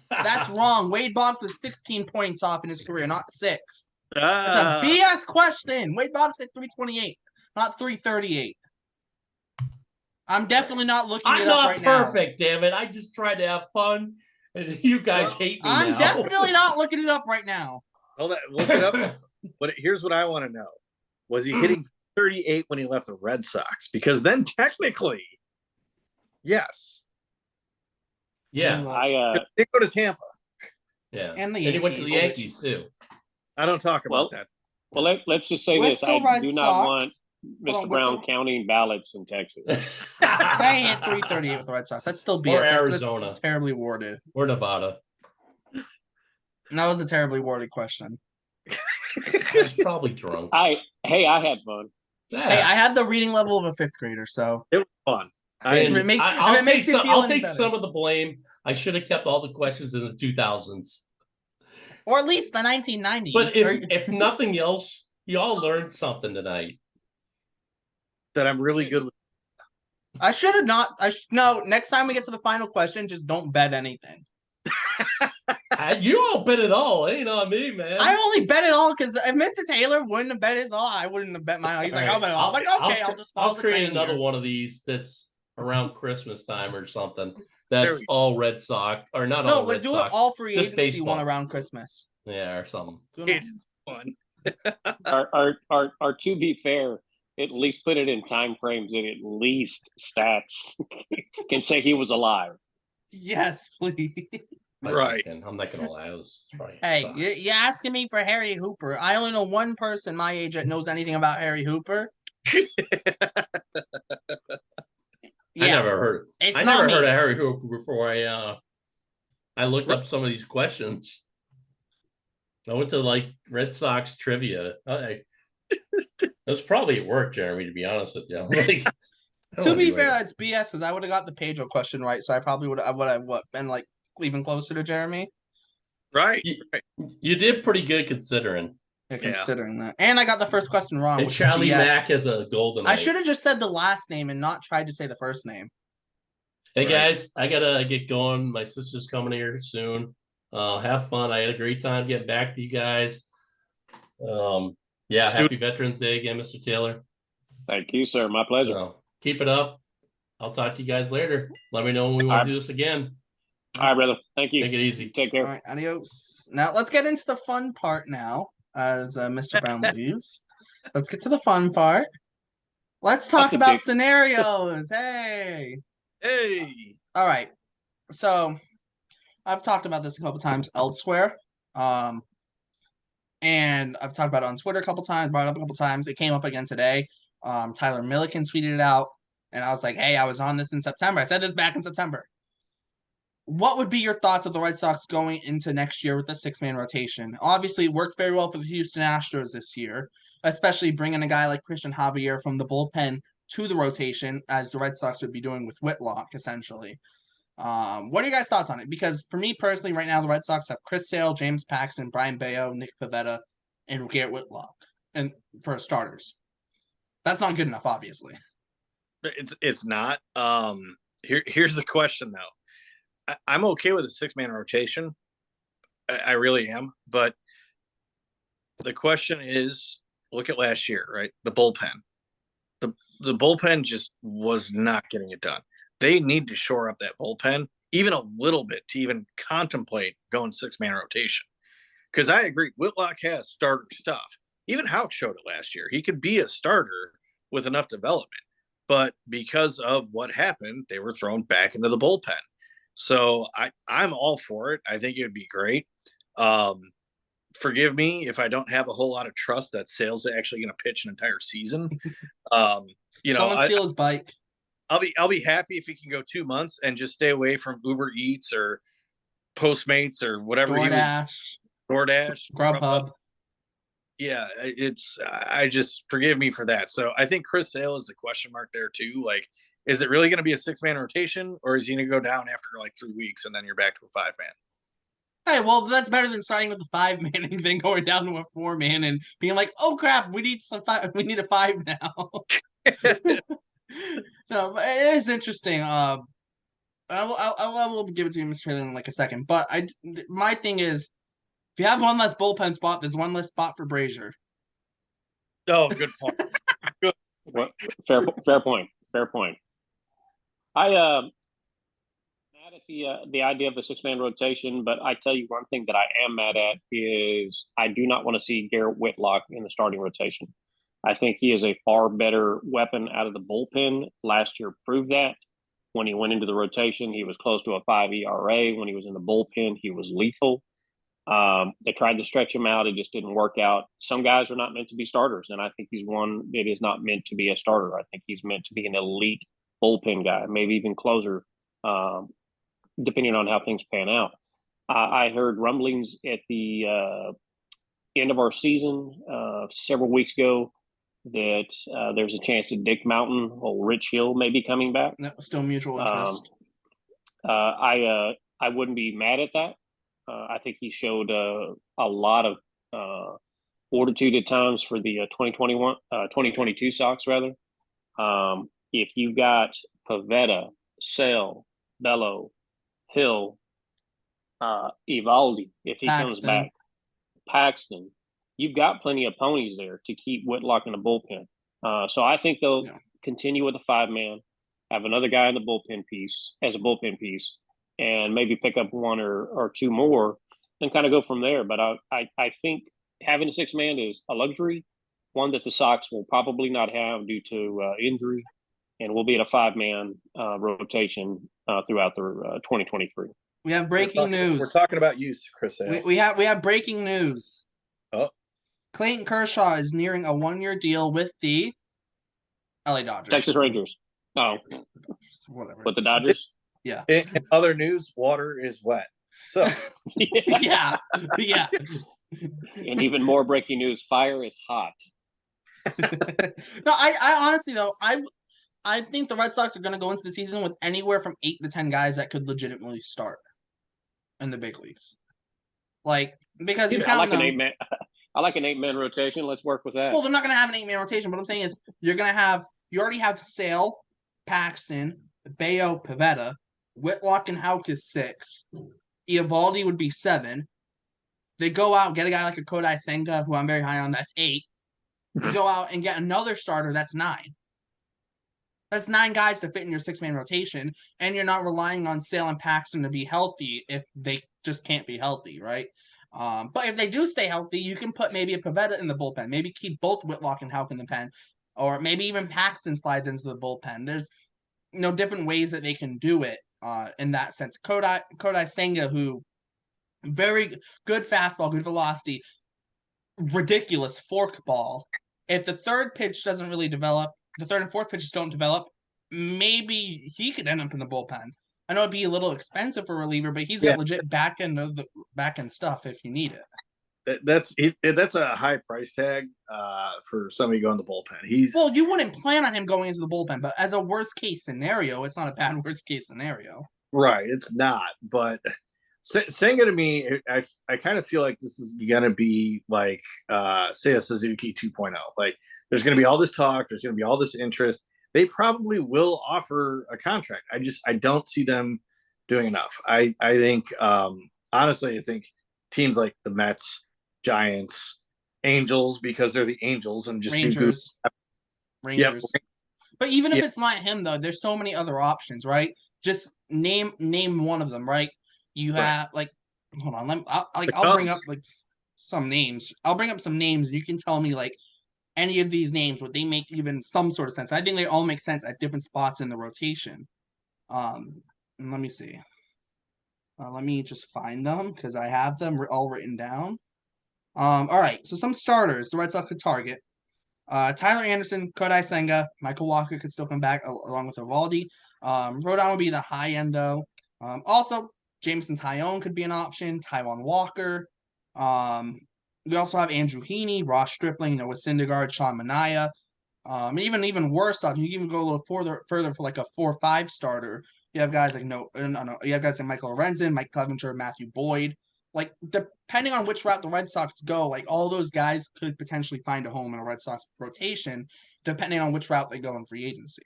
That's wrong. Wade Boggs was 16 points off in his career, not 6. That's a BS question. Wade Boggs hit 328, not 338. I'm definitely not looking it up right now. I'm not perfect, damn it. I just tried to have fun, and you guys hate me now. I'm definitely not looking it up right now. Look it up. But here's what I want to know. Was he hitting 38 when he left the Red Sox? Because then technically, yes. Yeah. I did go to Tampa. Yeah. And he went to the Yankees too. I don't talk about that. Well, let's just say this. I do not want Mr. Brown counting ballots in Texas. They hit 338 with the Red Sox. That's still BS. Or Arizona. That's terribly worded. Or Nevada. And that was a terribly worded question. I was probably drunk. I had fun. Yeah. Hey, I had the reading level of a 5th grader, so it was fun. I'll take some of the blame. I should have kept all the questions in the 2000s. Or at least the 1990s. But if nothing else, you all learned something tonight. That I'm really good with. I should have not. No, next time we get to the final question, just don't bet anything. You all bet it all. You know what I mean, man. I only bet it all because if Mr. Taylor wouldn't have bet his all, I wouldn't have bet mine. He's like, I'll bet it all. I'm like, okay, I'll just follow the train. I'll create another one of these that's around Christmas time or something. That's all Red Sox, or not all Red Sox. No, but do it all free agency one around Christmas. Yeah, or something. It's fun. Or to be fair, at least put it in time frames that at least stats can say he was alive. Yes, please. Right. I'm not gonna lie. Hey, you're asking me for Harry Hooper. I only know one person my age that knows anything about Harry Hooper. I never heard of Harry Hooper before I I looked up some of these questions. I went to like Red Sox trivia. It was probably at work, Jeremy, to be honest with you. Like, to be fair, that's BS because I would have got the Pedro question right, so I probably would have been like even closer to Jeremy. Right. You did pretty good considering. Yeah, considering that. And I got the first question wrong. And Charlie Mack has a golden. I should have just said the last name and not tried to say the first name. Hey guys, I gotta get going. My sister's coming here soon. Have fun. I had a great time getting back to you guys. Happy Veterans Day again, Mr. Taylor. Thank you, sir. My pleasure. Keep it up. I'll talk to you guys later. Let me know when we want to do this again. All right, brother. Thank you. Take it easy. Take care. All right, adios. Now let's get into the fun part now, as Mr. Brown leaves. Let's get to the fun part. Let's talk about scenarios. Hey. All right. So I've talked about this a couple times elsewhere. And I've talked about it on Twitter a couple times, brought it up a couple times. It came up again today. Tyler Milliken tweeted it out, and I was like, hey, I was on this in September. I said this back in September. What would be your thoughts of the Red Sox going into next year with a 6-man rotation? Obviously, it worked very well for the Houston Astros this year, especially bringing a guy like Christian Javier from the bullpen to the rotation, as the Red Sox would be doing with Whitlock, essentially. What are you guys' thoughts on it? Because for me personally, right now, the Red Sox have Chris Sale, James Paxton, Brian Bayo, Nick Pivetta, and Garrett Whitlock, and for starters. That's not good enough, obviously. It's not. Here's the question, though. I'm okay with a 6-man rotation. I really am. But the question is, look at last year, right? The bullpen. The bullpen just was not getting it done. They need to shore up that bullpen even a little bit to even contemplate going 6-man rotation. Because I agree, Whitlock has starter stuff. Even Houck showed it last year. He could be a starter with enough development. But because of what happened, they were thrown back into the bullpen. So I'm all for it. I think it would be great. Forgive me if I don't have a whole lot of trust that Sale's actually going to pitch an entire season. Someone steal his bike. I'll be happy if he can go 2 months and just stay away from Uber Eats or Postmates or whatever DoorDash, Grubhub. Yeah, I just forgive me for that. So I think Chris Sale is the question mark there too. Like, is it really going to be a 6-man rotation, or is he going to go down after like 3 weeks and then you're back to a 5-man? Hey, well, that's better than starting with a 5-man and then going down to a 4-man and being like, "Oh crap, we need a 5 now." No, but it is interesting. I will give it to you, Mr. Taylor, in like a second. But my thing is, if you have one less bullpen spot, there's one less spot for Brazier. Oh, good point. Good. Well, fair point. I mad at the idea of a 6-man rotation, but I tell you one thing that I am mad at is I do not want to see Garrett Whitlock in the starting rotation. I think he is a far better weapon out of the bullpen. Last year proved that. When he went into the rotation, he was close to a 5 ERA. When he was in the bullpen, he was lethal. They tried to stretch him out. It just didn't work out. Some guys are not meant to be starters, and I think he's one that is not meant to be a starter. I think he's meant to be an elite bullpen guy, maybe even closer, depending on how things pan out. I heard rumblings at the end of our season several weeks ago that there's a chance that Dick Mountain or Rich Hill may be coming back. That was still mutual interest. I wouldn't be mad at that. I think he showed a lot of fortitude at times for the 2022 Sox, rather. If you got Pivetta, Sale, Bello, Hill, Evaldi, if he comes back, Paxton, you've got plenty of ponies there to keep Whitlock in the bullpen. So I think they'll continue with a 5-man, have another guy in the bullpen piece as a bullpen piece, and maybe pick up 1 or 2 more and kind of go from there. But I think having a 6-man is a luxury, one that the Sox will probably not have due to injury, and we'll be at a 5-man rotation throughout the 2023. We have breaking news. We're talking about you, Chris. We have breaking news. Oh. Clayton Kershaw is nearing a 1-year deal with the LA Dodgers. Texas Rangers. Oh. Whatever. With the Dodgers? Yeah. In other news, water is wet. So yeah. And even more breaking news: fire is hot. No, I honestly though, I think the Red Sox are going to go into the season with anywhere from 8 to 10 guys that could legitimately start in the big leagues. Like, because you count them. I like an 8-man rotation. Let's work with that. Well, they're not going to have an 8-man rotation. What I'm saying is you already have Sale, Paxton, Bayo, Pivetta, Whitlock and Houck is 6. Eovaldi would be 7. They go out, get a guy like a Kodai Senga, who I'm very high on, that's 8. Go out and get another starter, that's 9. That's 9 guys to fit in your 6-man rotation, and you're not relying on Sale and Paxton to be healthy if they just can't be healthy, right? But if they do stay healthy, you can put maybe a Pivetta in the bullpen. Maybe keep both Whitlock and Houck in the pen, or maybe even Paxton slides into the bullpen. There's different ways that they can do it in that sense. Kodai Senga, who very good fastball, good velocity, ridiculous forkball. If the third pitch doesn't really develop, the third and fourth pitches don't develop, maybe he could end up in the bullpen. I know it'd be a little expensive for a reliever, but he's got legit back end stuff if you need it. That's a high price tag for somebody going to the bullpen. Well, you wouldn't plan on him going into the bullpen, but as a worst case scenario, it's not a bad worst case scenario. Right, it's not. But Senga to me, I kind of feel like this is gonna be like Seiya Suzuki 2.0. Like there's gonna be all this talk, there's gonna be all this interest. They probably will offer a contract. I don't see them doing enough. I think honestly, I think teams like the Mets, Giants, Angels, because they're the Angels, and just Rangers. Yep. But even if it's not him though, there's so many other options, right? Just name one of them, right? You have hold on, I'll bring up some names. I'll bring up some names and you can tell me any of these names, would they make even some sort of sense? I think they all make sense at different spots in the rotation. Let me see. Let me just find them because I have them all written down. All right, so some starters the Red Sox could target. Tyler Anderson, Kodai Senga, Michael Walker could still come back along with Eovaldi. Rodon would be the high end though. Also, Jameson Taillon could be an option. Taijuan Walker. We also have Andrew Heaney, Ross Stripling, Noah Syndergaard, Sean Manaea. Even worse off, you can even go a little further for like a 4-5 starter. You have guys like you have guys like Michael Lorenzen, Mike Clevenger, Matthew Boyd. Like depending on which route the Red Sox go, like all those guys could potentially find a home in a Red Sox rotation, depending on which route they go in free agency.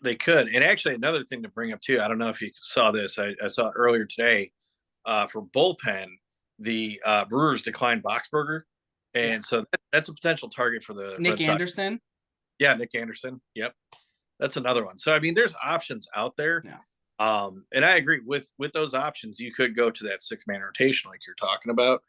They could. And actually another thing to bring up too, I don't know if you saw this. I saw it earlier today. For bullpen, the Brewers declined Boxberger. And so that's a potential target for the Nick Anderson. Yeah, Nick Anderson. Yep. That's another one. So I mean there's options out there. Yeah. And I agree with those options. You could go to that 6-man rotation like you're talking about.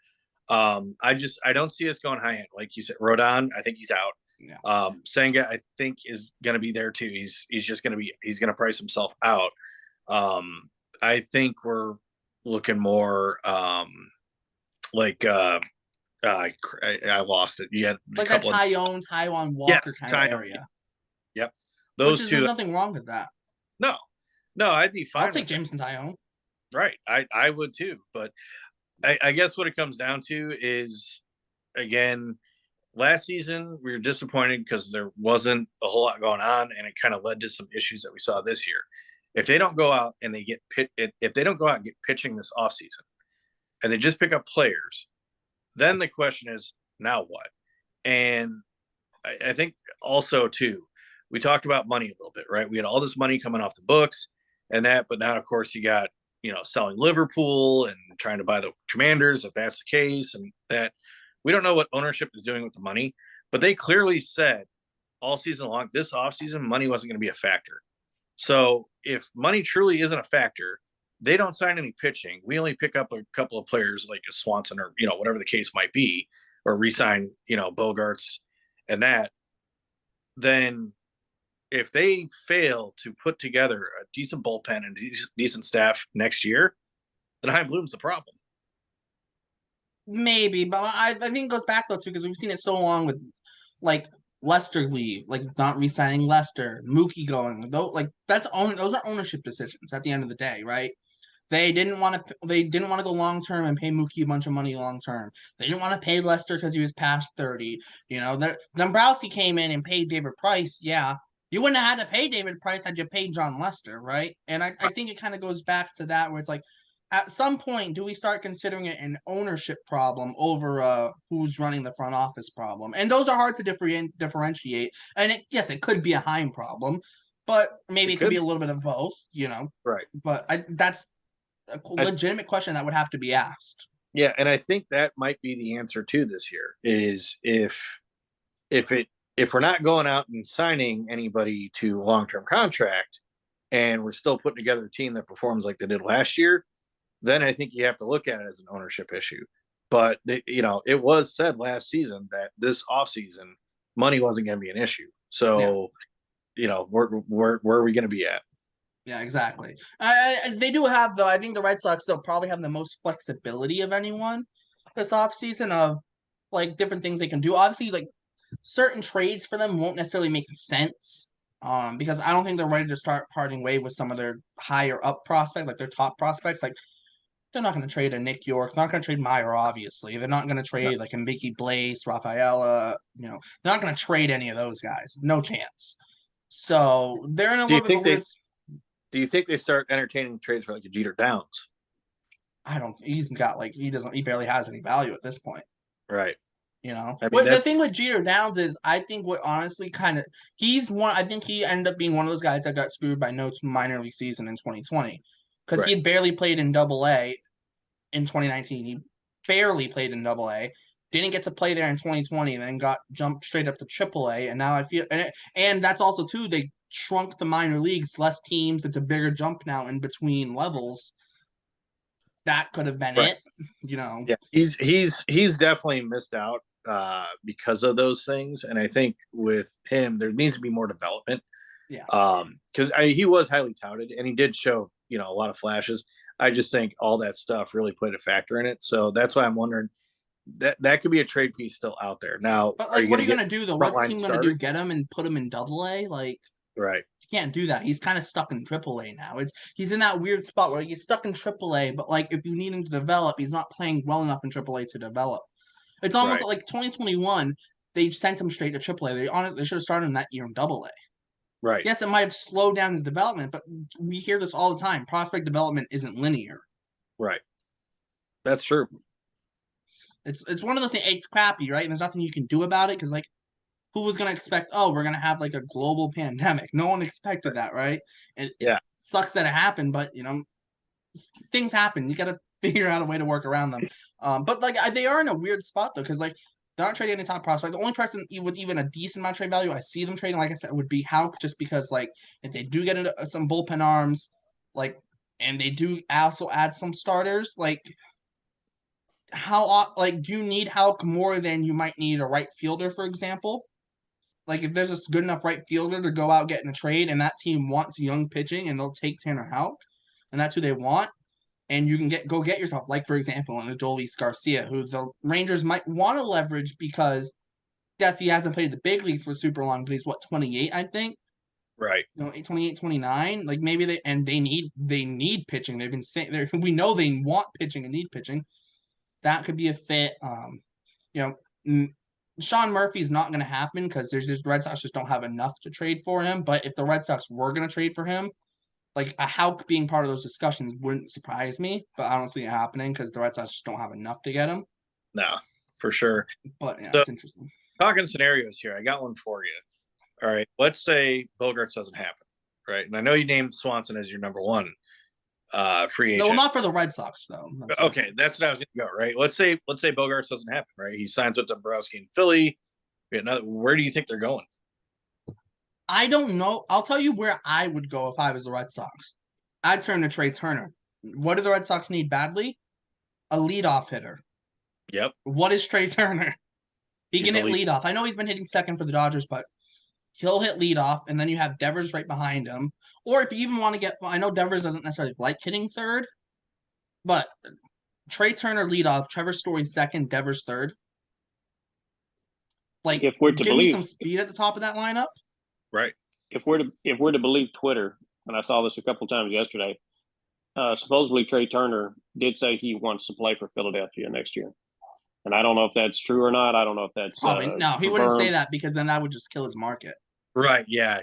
I don't see us going high end. Like you said, Rodon, I think he's out. Yeah. Senga, I think is going to be there too. He's going to price himself out. I think we're looking more like I lost it. You had like a Taijuan Walker kind of area. Yep. Those two. There's nothing wrong with that. No, I'd be fine. I'll take Jameson Taillon. Right. I would too. But I guess what it comes down to is, again, last season we were disappointed because there wasn't a whole lot going on, and it kind of led to some issues that we saw this year. If they don't go out and get pitching this offseason and they just pick up players, then the question is, now what? And I think also too, we talked about money a little bit, right? We had all this money coming off the books and that, but now of course you got, selling Liverpool and trying to buy the Commanders, if that's the case, and that we don't know what ownership is doing with the money, but they clearly said all season long, this offseason, money wasn't going to be a factor. So if money truly isn't a factor, they don't sign any pitching. We only pick up a couple of players like a Swanson or, whatever the case might be, or re-sign, Bogarts and that. Then if they fail to put together a decent bullpen and decent staff next year, then Chaim Bloom's the problem. Maybe, but I think it goes back though too, because we've seen it so long with Lester leave, not re-signing Lester, Mookie going. Those are ownership decisions at the end of the day, right? They didn't want to. They didn't want to go long term and pay Mookie a bunch of money long term. They didn't want to pay Lester because he was past 30. You know, Dombrowski came in and paid David Price. Yeah, you wouldn't have had to pay David Price had you paid John Lester, right? And I think it kind of goes back to that where it's like, at some point, do we start considering it an ownership problem over who's running the front office problem? And those are hard to differentiate. And yes, it could be a Heim problem, but maybe it could be a little bit of both. You know, right? But that's a legitimate question that would have to be asked. Yeah, and I think that might be the answer to this year is if we're not going out and signing anybody to long-term contract and we're still putting together a team that performs like they did last year, then I think you have to look at it as an ownership issue. But it was said last season that this offseason money wasn't going to be an issue. So, where are we going to be at? Yeah, exactly. They do have, though, I think the Red Sox still probably have the most flexibility of anyone this offseason of, like, different things they can do. Obviously, like, certain trades for them won't necessarily make sense because I don't think they're ready to start parting way with some of their higher up prospects, like their top prospects. Like, they're not going to trade a Nick York. They're not going to trade Meyer, obviously. They're not going to trade, like, a Mickey Blaze, Rafaela. They're not going to trade any of those guys. No chance. So, they're in a little bit of a weird... Do you think they start entertaining trades for like a Jeter Downs? I don't. He's got he barely has any value at this point. Right. The thing with Jeter Downs is I think what honestly kind of I think he ended up being one of those guys that got screwed by no minor league season in 2020 because he had barely played in Double-A in 2019. He barely played in Double-A. Didn't get to play there in 2020, and then got jumped straight up to Triple-A. And now I feel, and that's also too, they shrunk the minor leagues, less teams. It's a bigger jump now in between levels. That could have been it, Yeah, he's definitely missed out because of those things, and I think with him there needs to be more development. Yeah, because he was highly touted, and he did show a lot of flashes. I just think all that stuff really played a factor in it. So that's why I'm wondering. That could be a trade piece still out there. Now, but what are you going to do though? What's the team going to do? Get him and put him in Double-A? Like, right? You can't do that. He's kind of stuck in Triple-A now. He's in that weird spot where he's stuck in Triple-A, but like if you need him to develop, he's not playing well enough in Triple-A to develop. It's almost like 2021. They sent him straight to Triple-A. They should have started him that year in Double-A. Right. Yes, it might have slowed down his development, but we hear this all the time. Prospect development isn't linear. Right. That's true. It's one of those things. It's crappy, right? And there's nothing you can do about it because, like, who was going to expect, we're going to have, like, a global pandemic? No one expected that, right? And it sucks that it happened, but, things happen. You got to figure out a way to work around them. But, like, they are in a weird spot, though, because, like, they're not trading any top prospect. The only person with even a decent amount of trade value I see them trading, like I said, would be Houck, just because, like, if they do get into some bullpen arms, like, and they do also add some starters, like, do you need Houck more than you might need a right fielder, for example? Like, if there's a good enough right fielder to go out get in a trade and that team wants young pitching and they'll take Tanner Houck and that's who they want, and you can go get yourself, like, for example, an Adolis Garcia, who the Rangers might want to leverage because, yes, he hasn't played the big leagues for super long, but he's, 28, I think? Right. 28, 29. Like, maybe they need pitching. They've been saying, we know they want pitching and need pitching. That could be a fit. Sean Murphy's not going to happen because the Red Sox just don't have enough to trade for him. But if the Red Sox were going to trade for him, like a Houck being part of those discussions wouldn't surprise me. But I don't see it happening because the Red Sox just don't have enough to get him. No, for sure. But yeah, it's interesting. Talking scenarios here, I got one for you. All right, let's say Bogaerts doesn't happen, right? And I know you named Swanson as your number one free agent. No, not for the Red Sox though. Okay, that's what I was going to go. Right. Let's say Bogaerts doesn't happen. Right. He signs with Dombrowski in Philly. Where do you think they're going? I don't know. I'll tell you where I would go if I was the Red Sox. I'd turn to Trey Turner. What do the Red Sox need badly? A leadoff hitter. Yep. What is Trey Turner? He can hit leadoff. I know he's been hitting second for the Dodgers, but he'll hit leadoff, and then you have Devers right behind him. Or if you even want to get, I know Devers doesn't necessarily like hitting third, but Trey Turner leadoff, Trevor Story second, Devers third. Like, if we're to give believe me some speed at the top of that lineup. Right. If we're to believe Twitter, and I saw this a couple times yesterday, supposedly Trey Turner did say he wants to play for Philadelphia next year. And I don't know if that's true or not. I don't know if that's probably no. He wouldn't say that because then that would just kill his market. Right? Yeah.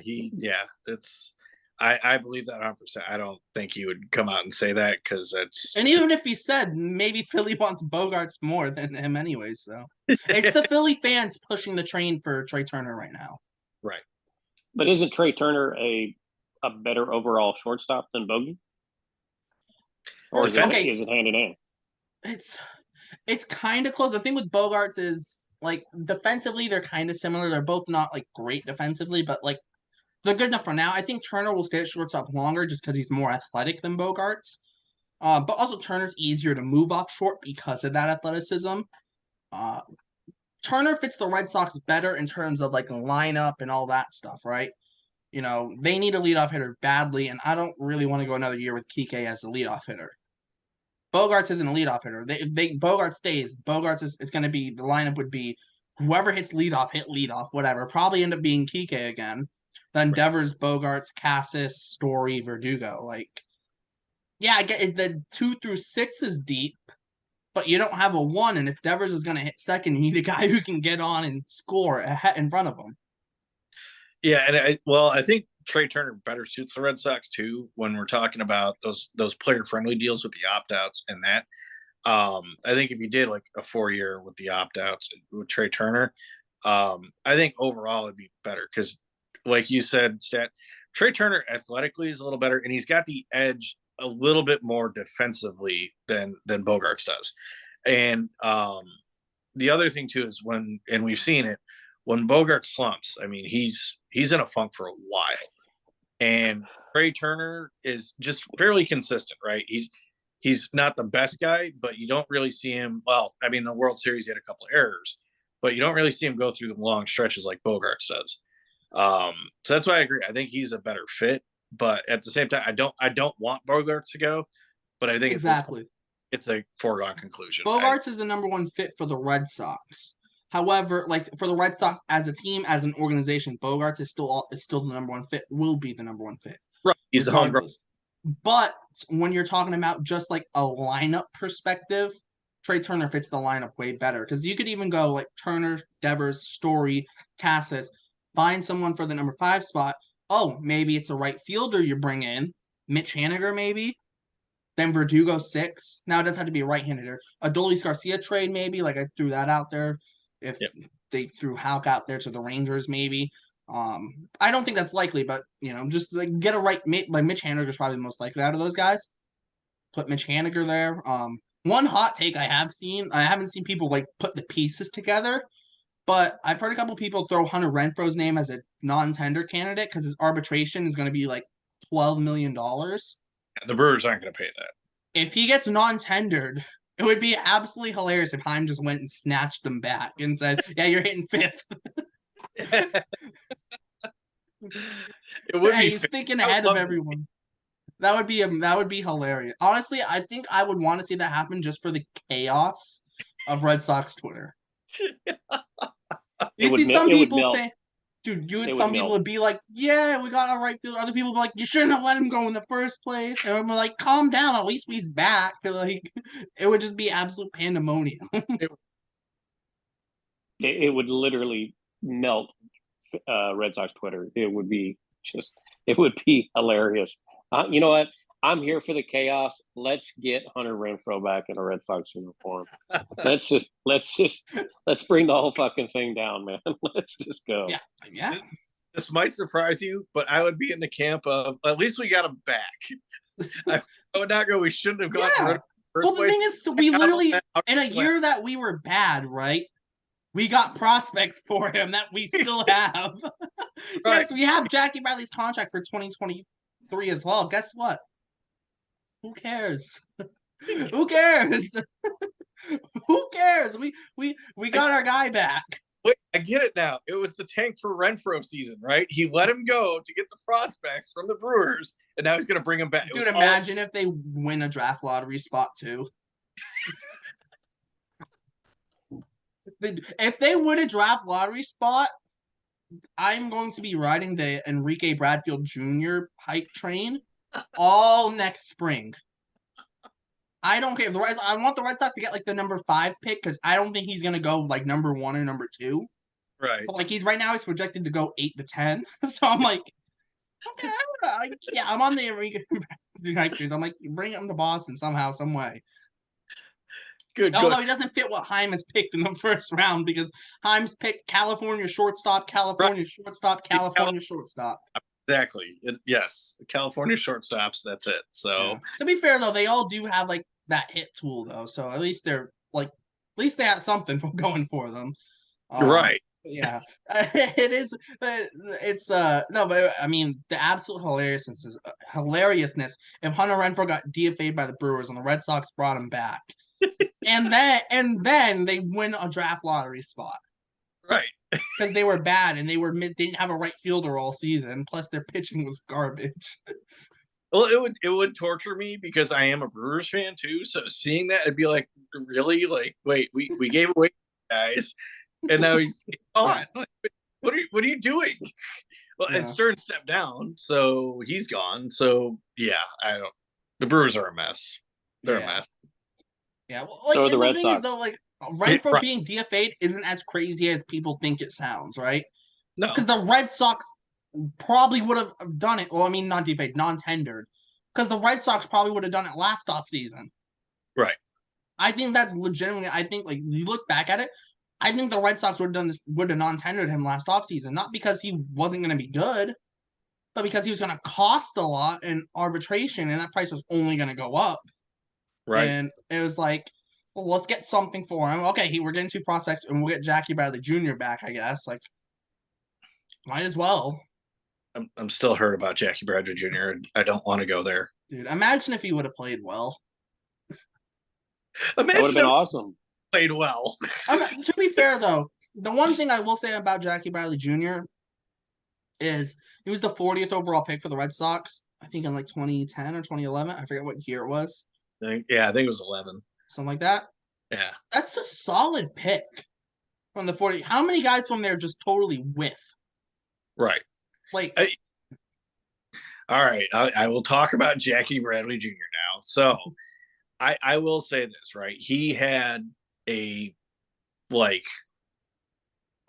That's. I believe that 100%. I don't think he would come out and say that because that's. And even if he said, maybe Philly wants Bogarts more than him anyway. So it's the Philly fans pushing the train for Trey Turner right now. Right. But isn't Trey Turner a better overall shortstop than Bogey? Or is it hand in hand? It's kind of close. The thing with Bogarts is, like, defensively, they're kind of similar. They're both not, like, great defensively, but, like, they're good enough for now. I think Turner will stay at shortstop longer just because he's more athletic than Bogarts. But also Turner's easier to move off short because of that athleticism. Turner fits the Red Sox better in terms of, like, lineup and all that stuff, right? You know, they need a leadoff hitter badly, and I don't really want to go another year with Kike as a leadoff hitter. Bogarts isn't a leadoff hitter. Bogarts stays. Bogarts it's going to be, the lineup would be whoever hits leadoff, hit leadoff, whatever. Probably end up being Kike again. Then right. Devers, Bogarts, Cassis, Story, Verdugo. Like, yeah, I get it. The 2 through 6 is deep, but you don't have a 1. And if Devers is going to hit second, you need a guy who can get on and score in front of him. Yeah, and I think Trey Turner better suits the Red Sox too when we're talking about those player-friendly deals with the opt-outs and that. I think if you did like a 4-year with the opt-outs with Trey Turner, I think overall it'd be better because, like you said, Trey Turner athletically is a little better, and he's got the edge a little bit more defensively than Bogarts does. And the other thing too is and we've seen it, when Bogarts slumps, I mean, he's in a funk for a while. And Trey Turner is just fairly consistent, right? He's not the best guy, but you don't really see him. Well, I mean, the World Series he had a couple of errors, but you don't really see him go through the long stretches like Bogarts does. So that's why I agree. I think he's a better fit, but at the same time, I don't want Bogarts to go, but I think exactly it's a foregone conclusion. Bogarts is the number 1 fit for the Red Sox. However, like for the Red Sox as a team, as an organization, Bogarts is still the number 1 fit. Will be the number 1 fit. Right, he's regardless. The home. But when you're talking about just like a lineup perspective, Trey Turner fits the lineup way better because you could even go like Turner, Devers, Story, Cassis, find someone for the number 5 spot. Oh, maybe it's a right fielder you bring in, Mitch Haniger maybe. Then Verdugo 6. Now it doesn't have to be a right-hander. Adolis Garcia trade maybe. Like I threw that out there. If they threw Houck out there to the Rangers, maybe. I don't think that's likely, but just like get a right. Like Mitch Haniger is probably the most likely out of those guys. Put Mitch Haniger there. One hot take I haven't seen people like put the pieces together, but I've heard a couple people throw Hunter Renfroe's name as a non-tender candidate because his arbitration is going to be like $12 million. The Brewers aren't going to pay that. If he gets non-tendered, it would be absolutely hilarious if Heim just went and snatched them back and said, "Yeah, you're hitting 5th." It would be. He's thinking ahead of everyone. That would be hilarious. Honestly, I think I would want to see that happen just for the chaos of Red Sox Twitter. You'd see some people say, "Dude," people would be like, "Yeah, we got a right fielder." Other people would be like, "You shouldn't have let him go in the first place." And we're like, "Calm down. At least he's back." Like, it would just be absolute pandemonium. It would literally melt Red Sox Twitter. It would be hilarious. You know what? I'm here for the chaos. Let's get Hunter Renfroe back in a Red Sox uniform. Let's bring the whole fucking thing down, man. Let's just go. Yeah. This might surprise you, but I would be in the camp of at least we got him back. I would not go. We shouldn't have gone. Yeah. Well, the thing is, we literally in a year that we were bad, right? We got prospects for him that we still have. Right. Yes, we have Jackie Bradley's contract for 2023 as well. Guess what? Who cares? Who cares? Who cares? We got our guy back. Wait, I get it now. It was the tank for Renfroe season, right? He let him go to get the prospects from the Brewers, and now he's going to bring him back. Dude, imagine if they win a draft lottery spot too. If they win a draft lottery spot, I'm going to be riding the Enrique Bradfield Jr. hype train all next spring. I don't care. I want the Red Sox to get like the number 5 pick because I don't think he's gonna go like number 1 or number 2. Right. But like he's projected to go 8 to 10. So I'm like, okay, I'm on the I'm like, bring him to Boston somehow, some way. Good. Although he doesn't fit what Heim has picked in the first round because Heim's picked California shortstop. Exactly. Yes. California shortstops. That's it. So yeah. To be fair though, they all do have like that hit tool though. So at least they have something going for them. Right. Yeah, it is. It's no, but I mean the absolute hilariousness if Hunter Renfroe got DFA'd by the Brewers and the Red Sox brought him back, and then they win a draft lottery spot, right? Because they were bad and they didn't have a right fielder all season. Plus their pitching was garbage. Well, it would torture me because I am a Brewers fan too. So seeing that, it'd be like, really, like, wait, we gave away guys. And now he's gone. What are you doing? Well, and Stern stepped down, so he's gone. So yeah, the Brewers are a mess. They're a mess. Yeah, well, like, so the Red Sox. Is, though, like Renfroe being DFA'd isn't as crazy as people think it sounds, right? No, because the Red Sox probably would have done it. Well, I mean, not DFA'd, non-tendered, because the Red Sox probably would have done it last offseason. Right. I think that's legitimately. I think like you look back at it. I think the Red Sox would have non-tendered him last offseason, not because he wasn't going to be good, but because he was going to cost a lot in arbitration, and that price was only going to go up. Right. And it was like, well, let's get something for him. Okay, we're getting 2 prospects, and we'll get Jackie Bradley Jr. back, I guess. Like, might as well. I'm still hurt about Jackie Bradley Jr. I don't want to go there. Dude, imagine if he would have played well. That would have been awesome. Played well. To be fair, though, the one thing I will say about Jackie Bradley Jr. is he was the 40th overall pick for the Red Sox, I think in like 2010 or 2011. I forget what year it was. I think it was 11. Something like that. Yeah. That's a solid pick from the 40. How many guys from there just totally whiff? Right. Like, all right. I will talk about Jackie Bradley Jr. now. So I will say this, right? He had a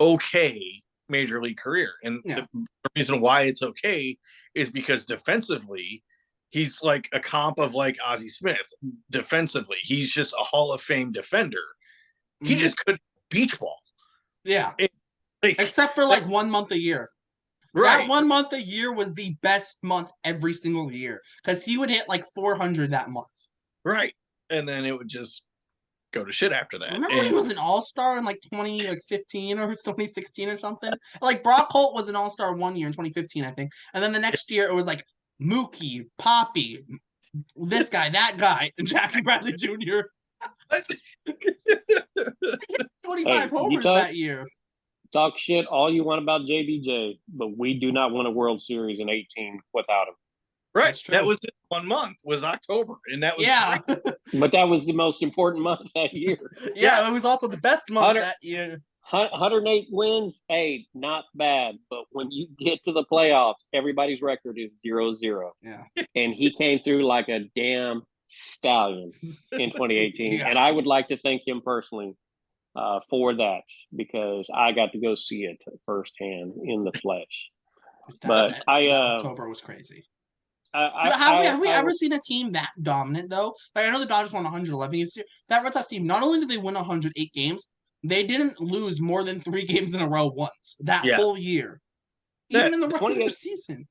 okay major league career. And the reason why it's okay is because defensively, he's like a comp of like Ozzie Smith. Defensively, he's just a Hall of Fame defender. He just couldn't beach ball. Yeah. Except for like 1 month a year. Right. That 1 month a year was the best month every single year because he would hit like 400 that month. Right. And then it would just go to shit after that. Remember he was an all-star in like 2015 or 2016 or something? Like Brock Holt was an all-star 1 year in 2015, I think. And then the next year it was like Mookie, Poppy, this guy, that guy, and Jackie Bradley Jr. 25 homers that year. Talk shit all you want about JBJ, but we do not win a World Series in 18 without him. Right. That was 1 month, was October. And that was But that was the most important month that year. Yeah, it was also the best month that year. 108 wins, hey, not bad. But when you get to the playoffs, everybody's record is 0-0. Yeah. And he came through like a damn stallion in 2018. And I would like to thank him personally for that, because I got to go see it firsthand in the flesh. October was crazy. Have we ever seen a team that dominant though? Like I know the Dodgers won 111 this year. That Red Sox team, not only did they win 108 games, they didn't lose more than 3 games in a row once that whole year, even in the regular season.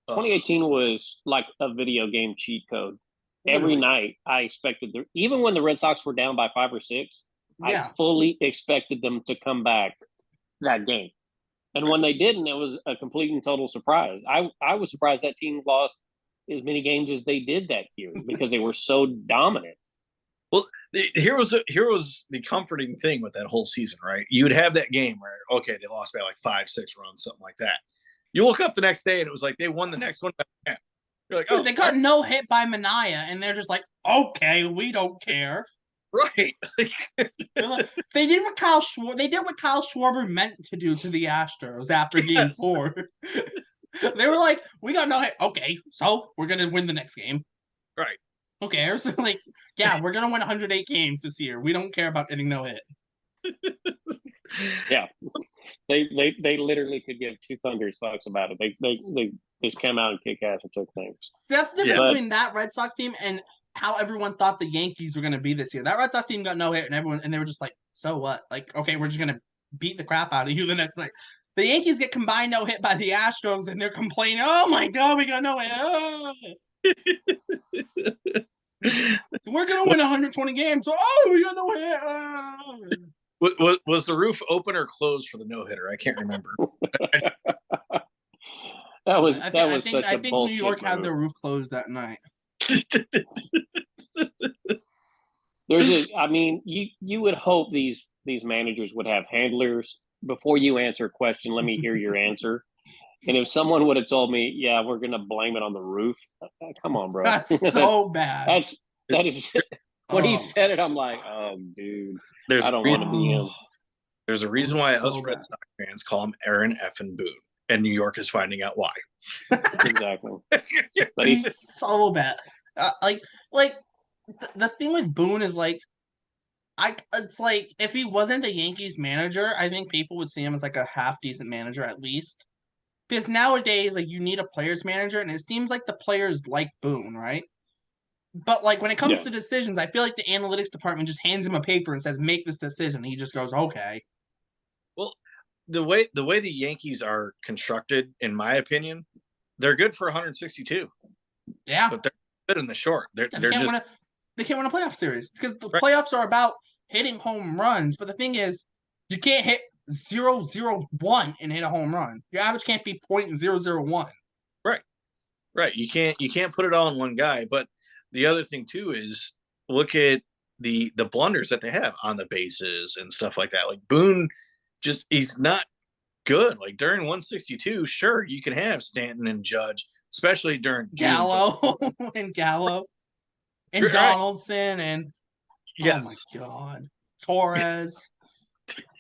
2018 was like a video game cheat code. Every night I expected even when the Red Sox were down by 5 or 6, I fully expected them to come back that game. And when they didn't, it was a complete and total surprise. I was surprised that team lost as many games as they did that year because they were so dominant. Well, here was the comforting thing with that whole season, right? You would have that game where, okay, they lost by like 5-6 runs, something like that. You woke up the next day and it was like they won the next one by 10. You're like, dude, they got no hit by Minaya, and they're just like, okay, we don't care. Right. They did what Kyle Schwarber meant to do to the Astros after Game 4. They were like, we got no hit. Okay, so we're gonna win the next game. Right. Who cares? Like, yeah, we're gonna win 108 games this year. We don't care about getting no hit. Yeah, they literally could give two thunders fucks about it. They just came out and kick ass and took things. So that's the difference between that Red Sox team and how everyone thought the Yankees were going to be this year. That Red Sox team got no hit, and they were just like, so what? Like, okay, we're just going to beat the crap out of you the next night. The Yankees get combined no hit by the Astros, and they're complaining, oh my God, we got no hit. Oh. So we're going to win 120 games. Oh, we got no hit. Oh. Was the roof open or closed for the no-hitter? I can't remember. I think New York had their roof closed that night. You would hope these managers would have handlers. Before you answer a question, let me hear your answer. And if someone would have told me, yeah, we're gonna blame it on the roof, come on, bro. That's so bad. That is when he said it, I'm like, oh dude, I don't want to be him. There's a reason why us Red Sox fans call him Aaron effing Boone, and New York is finding out why. Exactly. But he's so bad. The thing with Boone is it's like if he wasn't the Yankees manager, I think people would see him as like a half decent manager at least. Because nowadays, like, you need a players manager, and it seems like the players like Boone, right? But like when it comes to decisions, I feel like the analytics department just hands him a paper and says, "Make this decision." And he just goes, "Okay." Well, the way the Yankees are constructed, in my opinion, they're good for 162. Yeah, but they're good in the short. They can't win a playoff series because the playoffs are about hitting home runs. But the thing is, you can't hit 0-0-1 and hit a home run. Your average can't be .001. Right. You can't put it all in one guy. But the other thing too is look at the blunders that they have on the bases and stuff like that. Like Boone, he's not good. Like during 162, sure, you can have Stanton and Judge, especially during Gallo and Donaldson and yes. Oh my God, Torres.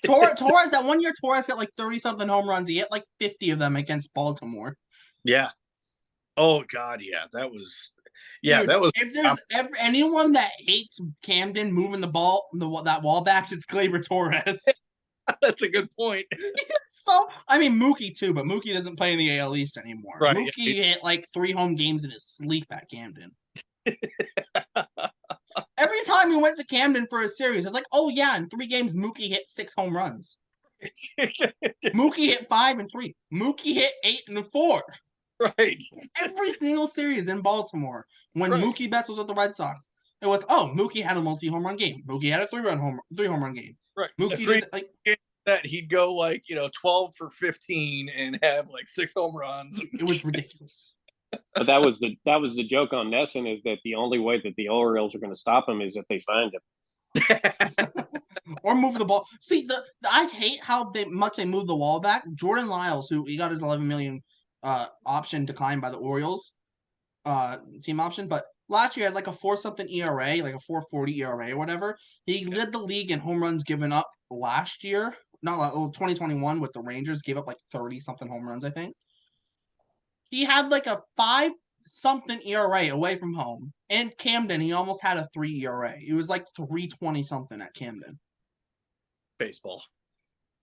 Torres, that 1 year Torres hit like 30-something home runs. He hit like 50 of them against Baltimore. Yeah. Oh God, yeah. That was that was. If there's anyone that hates Camden moving that wall back, it's Gleyber Torres. That's a good point. So Mookie too, but Mookie doesn't play in the AL East anymore. Right. Mookie hit like 3 home games in his sleep at Camden. Every time we went to Camden for a series, it's like, oh yeah, in 3 games, Mookie hit 6 home runs. Mookie hit 5 and 3. Mookie hit 8 and 4. Right. Every single series in Baltimore, when Mookie Betts was with the Red Sox, it was, Mookie had a multi-home run game. Mookie had a 3 home run game. Right. Mookie did, that he'd go 12 for 15 and have 6 home runs. It was ridiculous. But that was the joke on Nesson, is that the only way that the Orioles are going to stop him is if they signed him. Or move the ball. See, I hate how much they move the wall back. Jordan Lyles, who he got his $11 million option declined by the Orioles, team option, but last year had a 4-something ERA, like a 4.40 ERA or whatever. He led the league in home runs given up last year. Not 2021 with the Rangers, gave up 30-something home runs, I think. He had a 5-something ERA away from home. And Camden, he almost had a 3 ERA. It was 3.20-something at Camden. Baseball.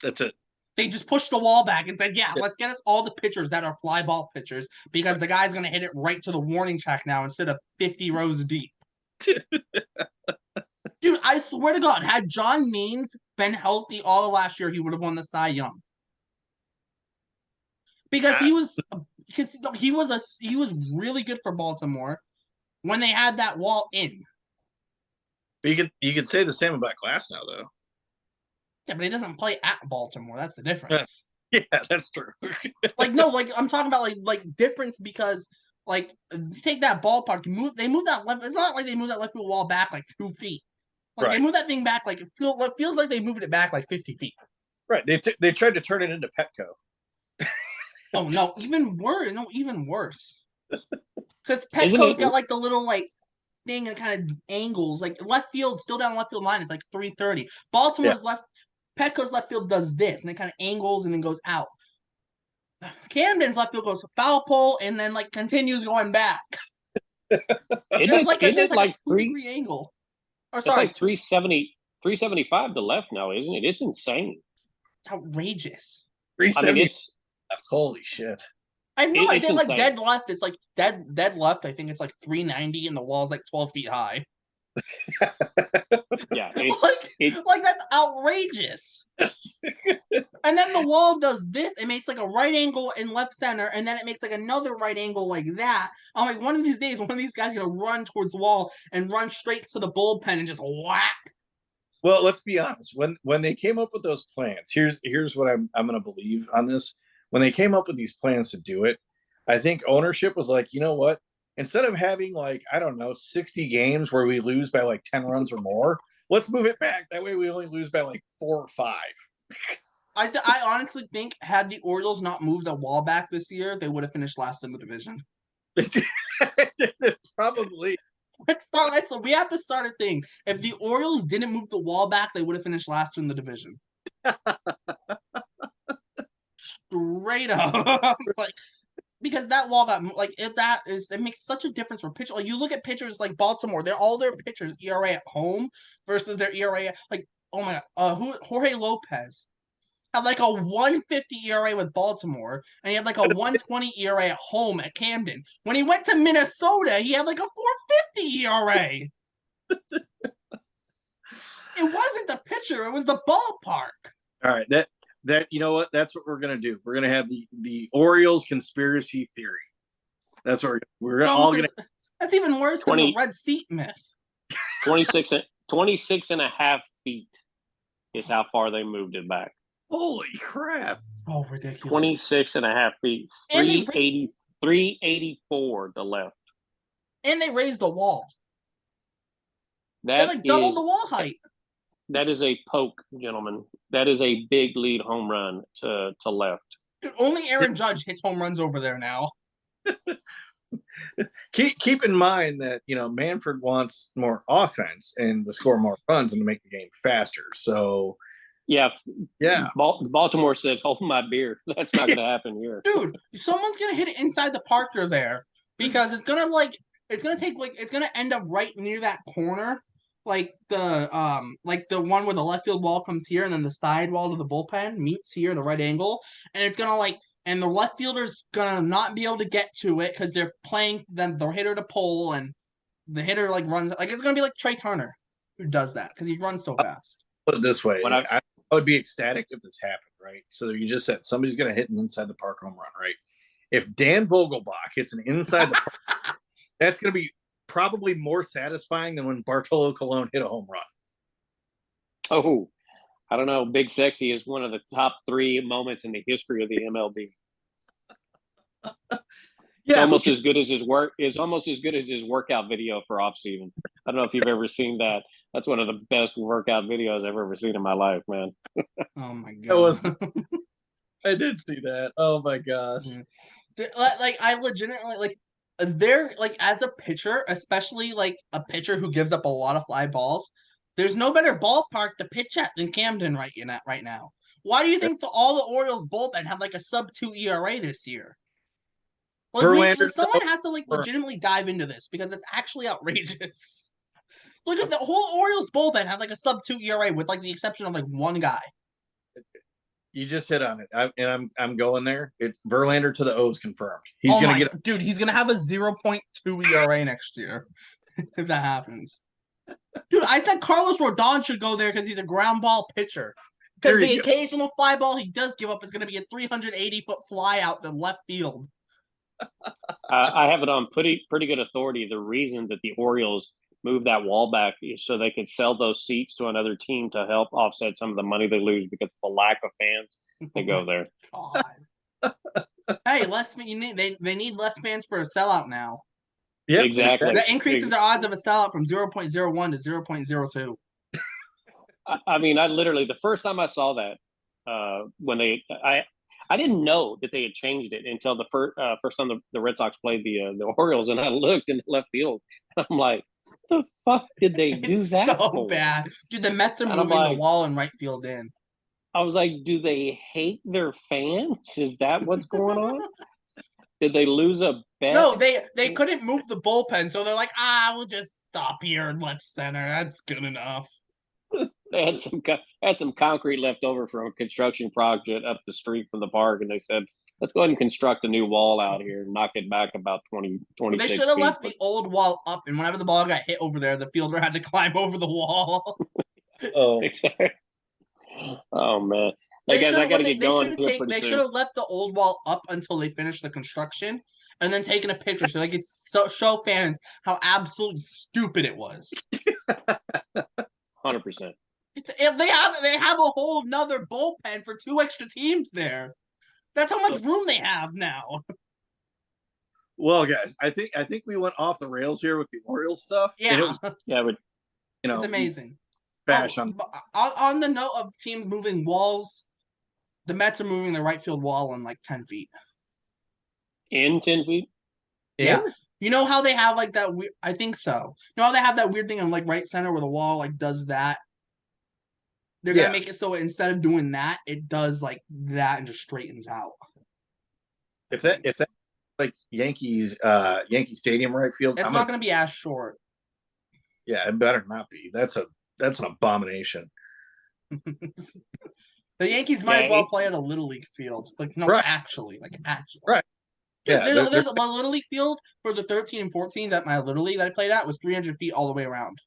That's it. They just pushed the wall back and said, let's get us all the pitchers that are fly ball pitchers because the guy's going to hit it right to the warning track now instead of 50 rows deep. Dude, I swear to God, had John Means been healthy all of last year, he would have won the Cy Young. Because he was really good for Baltimore when they had that wall in. But you could say the same about Glass now, though. Yeah, but he doesn't play at Baltimore. That's the difference. Yeah, that's true. I'm talking about difference because take that ballpark. They move that left. It's not like they move that left field wall back 2 feet. They move that thing back it feels like they moved it back 50 feet. Right. They tried to turn it into Petco. Oh no, even worse. No, even worse. Because Petco's got the little thing that kind of angles left field, still down left field line. It's 330. Baltimore's Petco's left field does this, and it kind of angles and then goes out. Camden's left field goes foul pole and then continues going back. There's like a 2-degree angle. Or sorry, it's like 375 to left now, isn't it? It's insane. It's outrageous. 370. I mean, holy shit. I have no idea. Like dead left, it's like dead left. I think it's like 390, and the wall's like 12 feet high. Yeah, like that's outrageous. And then the wall does this. It makes like a right angle in left center, and then it makes like another right angle like that. I'm like, one of these days, one of these guys is gonna run towards the wall and run straight to the bullpen and just whack. Well, let's be honest. When they came up with those plans, here's what I'm gonna believe on this. When they came up with these plans to do it, I think ownership was like, you know what? Instead of having like, I don't know, 60 games where we lose by like 10 runs or more, let's move it back. That way we only lose by like 4 or 5. I honestly think had the Orioles not moved the wall back this year, they would have finished last in the division. Probably. We have to start a thing. If the Orioles didn't move the wall back, they would have finished last in the division. Straight up. Like, because that wall got like it makes such a difference for pitchers. Like you look at pitchers like Baltimore, all their pitchers ERA at home versus their ERA like, oh my god, Jorge Lopez had like a 150 ERA with Baltimore, and he had like a 120 ERA at home at Camden. When he went to Minnesota, he had like a 450 ERA. It wasn't the pitcher; it was the ballpark. All right, that you know what? That's what we're gonna do. We're gonna have the Orioles conspiracy theory. That's what we're all gonna. That's even worse than the red seat myth. 26 and a half feet is how far they moved it back. Holy crap! Oh, ridiculous! 26 and a half feet. 384 to left. And they raised the wall. They like doubled the wall height. That is a poke, gentlemen. That is a big lead home run to left. Dude, only Aaron Judge hits home runs over there now. Keep in mind that Manfred wants more offense and to score more runs and to make the game faster. So yeah. Baltimore said, "Hold my beer." That's not going to happen here, dude. Someone's going to hit it inside the Parker there because it's going to end up right near that corner. Like the one where the left field wall comes here and then the side wall to the bullpen meets here, the right angle, and it's gonna and the left fielder's gonna not be able to get to it because they're playing the hitter to pull, and the hitter runs it's gonna be like Trey Turner who does that because he runs so fast. Put it this way, I would be ecstatic if this happened, right? So you just said somebody's gonna hit an inside the park home run, right? If Dan Vogelbach hits an inside the park, that's gonna be probably more satisfying than when Bartolo Colon hit a home run. Oh, I don't know. Big Sexy is one of the top 3 moments in the history of the MLB. It's almost as good as his work. It's almost as good as his workout video for off season. I don't know if you've ever seen that. That's one of the best workout videos I've ever seen in my life, man. Oh my god! I did see that. Oh my gosh! I legitimately they're as a pitcher, especially a pitcher who gives up a lot of fly balls, there's no better ballpark to pitch at than Camden right now. Why do you think all the Orioles bullpen have a sub-2 ERA this year? Someone has to legitimately dive into this because it's actually outrageous. Look at the whole Orioles bullpen have a sub-2 ERA with the exception of one guy. You just hit on it, I'm going there. It's Verlander to the O's confirmed. He's gonna get dude. He's gonna have a 0.2 ERA next year if that happens. Dude, I said Carlos Rodon should go there because he's a ground ball pitcher. Because the occasional fly ball he does give up is going to be a 380-foot fly out to left field. I have it on pretty good authority. The reason that the Orioles moved that wall back is so they could sell those seats to another team to help offset some of the money they lose because of the lack of fans that go there. God. Hey, they need less fans for a sellout now. Yeah, exactly. That increases the odds of a sellout from 0.01 to 0.02. I mean, I literally the first time I saw that when I didn't know that they had changed it until the first time the Red Sox played the Orioles, and I looked in the left field, and I'm like, "The fuck did they do that?" So for? bad, dude. The Mets are moving the wall and right field in. I was like, "Do they hate their fans? Is that what's going on?" Did they lose a bet? No, they couldn't move the bullpen, so they're like, we'll just stop here in left center. That's good enough. They had some concrete left over from a construction project up the street from the park, and they said, let's go ahead and construct a new wall out here and knock it back about 20, 26 They should have feet. left the old wall up, and whenever the ball got hit over there, the fielder had to climb over the wall. Oh, oh man. Hey guys, I got to get going. They should have left the old wall up until they finished the construction, and then taken a picture so they could show fans how absolutely stupid it was. 100%. They have a whole nother bullpen for 2 extra teams there. That's how much room they have now. Well, guys, I think we went off the rails here with the Orioles stuff. Yeah, but it's amazing. Bash on the note of teams moving walls, the Mets are moving the right field wall in like 10 feet. In 10 feet? Yeah. You know how they have like that weird, I think so. You know how they have that weird thing in like right center where the wall like does that? They're going to make it so instead of doing that, it does like that and just straightens out. If that like Yankee Stadium right field, it's not going to be as short. Yeah, it better not be. That's an abomination. The Yankees might as well play at a Little League field. Actually. Right. Yeah, there's a Little League field for the 13 and 14s at my Little League that I played at was 300 feet all the way around.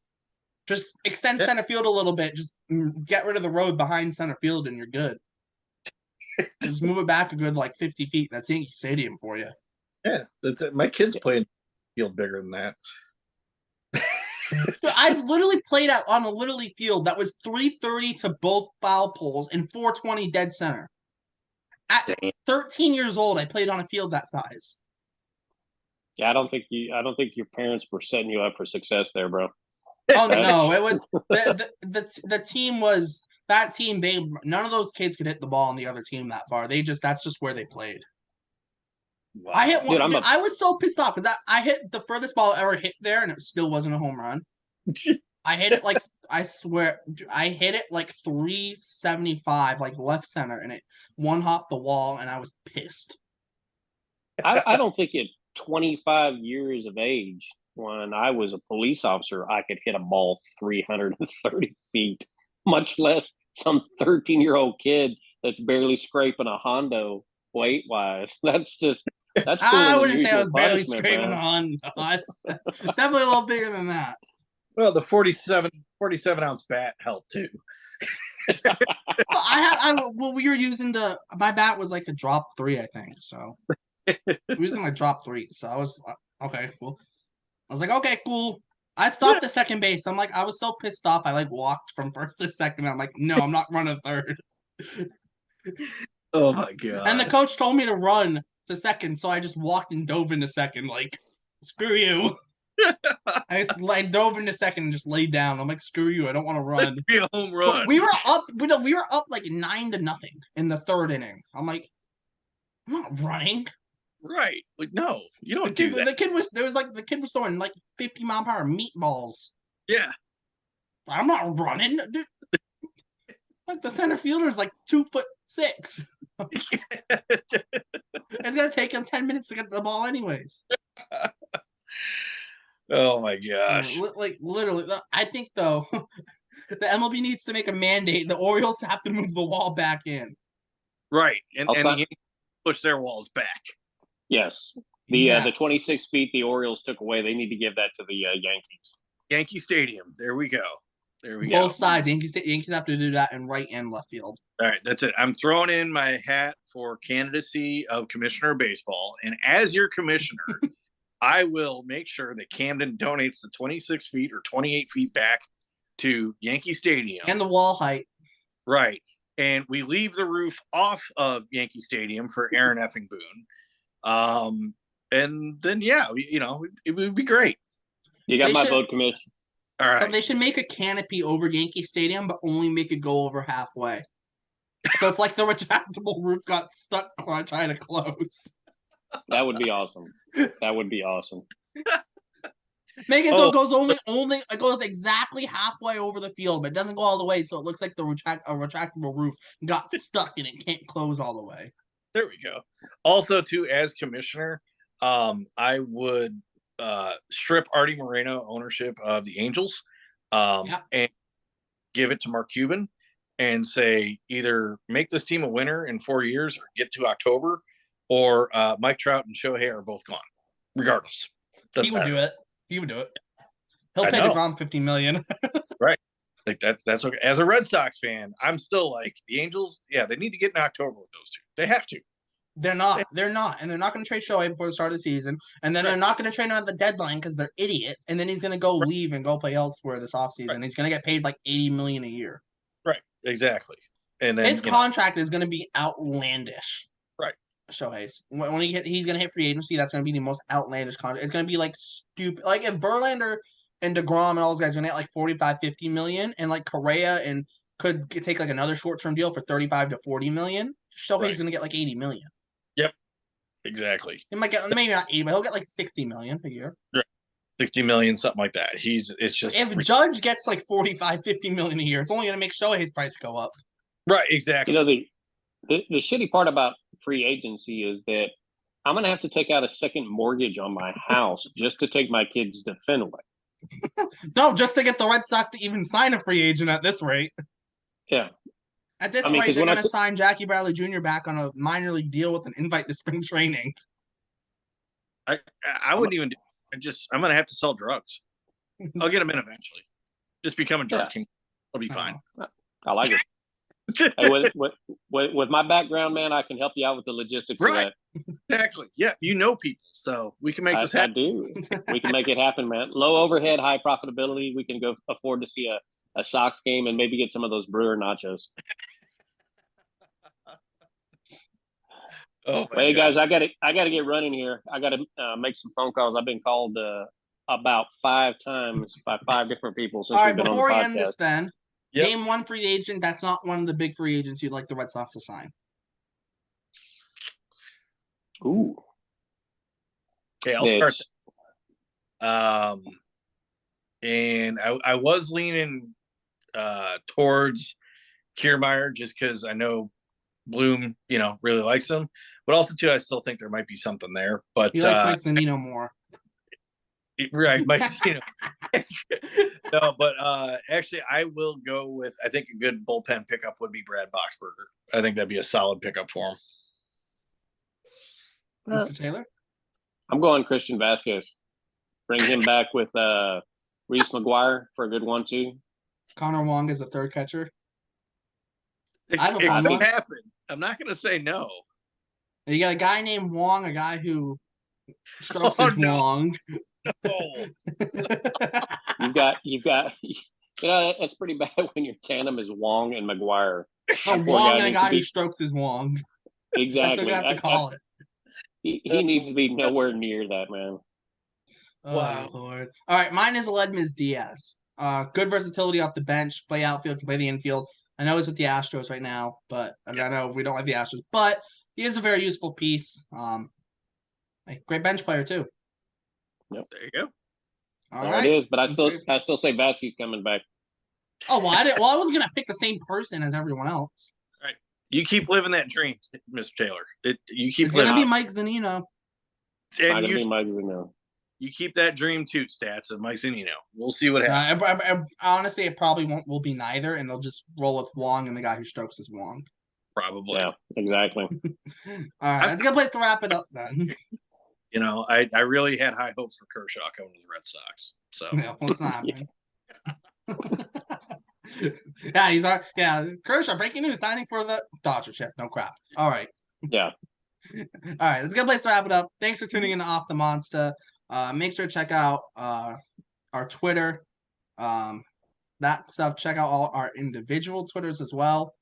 Just extend center field a little bit. Just get rid of the road behind center field and you're good. Just move it back a good 50 feet. That's Yankee Stadium for you. Yeah, that's it. My kids playing field bigger than that. I've literally played on a Little League field that was 330 to both foul poles and 420 dead center. At 13 years old, I played on a field that size. Yeah, I don't think your parents were setting you up for success there, bro. Oh no, it was the team was that team. None of those kids could hit the ball on the other team that far. That's just where they played. Wow. I hit one. I was so pissed off because I hit the furthest ball I ever hit there, and it still wasn't a home run. I hit it I swear, I hit it 375, left center, and it one hopped the wall, and I was pissed. I don't think at 25 years of age, when I was a police officer, I could hit a ball 330 feet, much less some 13-year-old kid that's barely scraping a Hondo weight-wise. That's I wouldn't say I was barely scraping a Hondo. Definitely a little bigger than that. Well, the 47-ounce bat helped too. We were using my bat was like a drop 3, I think. So we were using like drop 3. So I was okay, cool. I was like, okay, cool. I stopped at second base. I'm like, I was so pissed off. I walked from first to second. I'm like, no, I'm not running third. Oh my god! And the coach told me to run to second, so I just walked and dove into second. Like, screw you. I just dove into second and just laid down. I'm like, screw you. I don't want to run. Be a home run. But we were up. We were up 9-0 in the third inning. I'm like, I'm not running. Right. No, you don't do that. The kid was throwing 50-mile-per-hour meatballs. Yeah. I'm not running. Dude. The center fielder's 2'6". It's gonna take him 10 minutes to get the ball anyways. Oh my gosh. Literally, I think though the MLB needs to make a mandate. The Orioles have to move the wall back in. Right. And push their walls back. Yes. The 26 feet the Orioles took away, they need to give that to the Yankees. Yankee Stadium. There we go. Both sides. Yankees have to do that in right and left field. All right, that's it. I'm throwing in my hat for candidacy of Commissioner of Baseball. And as your commissioner, I will make sure that Camden donates the 26 feet or 28 feet back to Yankee Stadium. And the wall height. Right. And we leave the roof off of Yankee Stadium for Aaron effing Boone. And then, it would be great. You got my vote, Commissioner. All right. So they should make a canopy over Yankee Stadium, but only make it go over halfway. So it's like the retractable roof got stuck trying to close. That would be awesome. Make it so it goes it goes exactly halfway over the field, but it doesn't go all the way, so it looks like a retractable roof got stuck and it can't close all the way. There we go. Also, too, as commissioner, I would strip Artie Moreno ownership of the Angels, and give it to Mark Cuban, and say either make this team a winner in 4 years or get to October, or Mike Trout and Shohei are both gone, regardless. He would do it. He would do it. He'll pay DeGrom $50 million. Right. Like that's okay. As a Red Sox fan, I'm still like the Angels. Yeah, they need to get in October with those two. They have to. They're not, and they're not going to trade Shohei before the start of the season, and then they're not going to trade him at the deadline because they're idiots. And then he's going to go leave and go play elsewhere this offseason. Right. He's going to get paid like $80 million a year. Right. Exactly. And then his contract is going to be outlandish. Right. Shohei's when he's going to hit free agency, that's going to be the most outlandish contract. It's going to be like stupid. Like if Verlander and DeGrom and all those guys are going to get like 45, 50 million, and like Correa and could take like another short-term deal for 35 to 40 million, Shohei's going to get like 80 million. Yep. Exactly. He might get maybe not 80, but he'll get like 60 million a year. Right. 60 million, something like that. It's just if Judge gets like 45, 50 million a year, it's only going to make Shohei's price go up. Right, exactly. You know, the shitty part about free agency is that I'm going to have to take out a second mortgage on my house just to take my kids to Fenway. No, just to get the Red Sox to even sign a free agent at this rate. Yeah. At this rate, they're going to sign Jackie Bradley Jr. back on a minor league deal with an invite to spring training. I wouldn't even do it. I'm going to have to sell drugs. I'll get them in eventually. Just become a drug king. It'll be fine. I like it. Hey, with my background, man, I can help you out with the logistics of that. Exactly. Yeah, you know people, so we can make this happen. I do. We can make it happen, man. Low overhead, high profitability. We can go afford to see a Sox game and maybe get some of those Brewer nachos. Hey guys, I gotta get running here. I gotta make some phone calls. I've been called about 5 times by 5 different people since we've been on the podcast. Before we end this, then. Yep. Name one free agent that's not one of the big free agents you'd like the Red Sox to sign. Ooh. Okay, I'll start. And I was leaning towards Kiermaier just because I know Bloom, really likes him. But also, too, I still think there might be something there. But he likes Mike Zunino more. Right, Mike Zunino. No, but actually, I will go with. I think a good bullpen pickup would be Brad Boxberger. I think that'd be a solid pickup for him. Mr. Taylor, I'm going Christian Vasquez. Bring him back with Reese McGuire for a good 1-2. Connor Wong is the third catcher. It could happen. I'm not going to say no. You got a guy named Wong, a guy who strokes his Wong. No. You've got. That's pretty bad when your tandem is Wong and McGuire. Wong and a guy who strokes his Wong. Exactly. That's what you have to call it. He needs to be nowhere near that, man. Oh, wow, Lord. All right, mine is Aledmys Diaz. Good versatility off the bench, play outfield, can play the infield. I know he's with the Astros right now, but I know we don't like the Astros, but he is a very useful piece. Great bench player too. Yep. There you go. All right. It is, but I still say Vasquez coming back. Oh well, I was gonna pick the same person as everyone else. Right. You keep living that dream, Mr. Taylor. It's gonna be Mike Zunino. And be Mike Zunino. You keep that dream too, Stats, of Mike Zunino. We'll see what happens. Honestly, it probably will be neither, and they'll just roll with Wong and the guy who strokes his Wong. Probably. Yeah, exactly. All right, that's a good place to wrap it up then. I really had high hopes for Kershaw coming to the Red Sox. So yeah, well, it's not happening. Kershaw, breaking news, signing for the Dodgers. Yeah, no crap. All right. Yeah. All right, that's a good place to wrap it up. Thanks for tuning in to Off the Monster. Make sure to check out our Twitter. That stuff. Check out all our individual Twitters as well.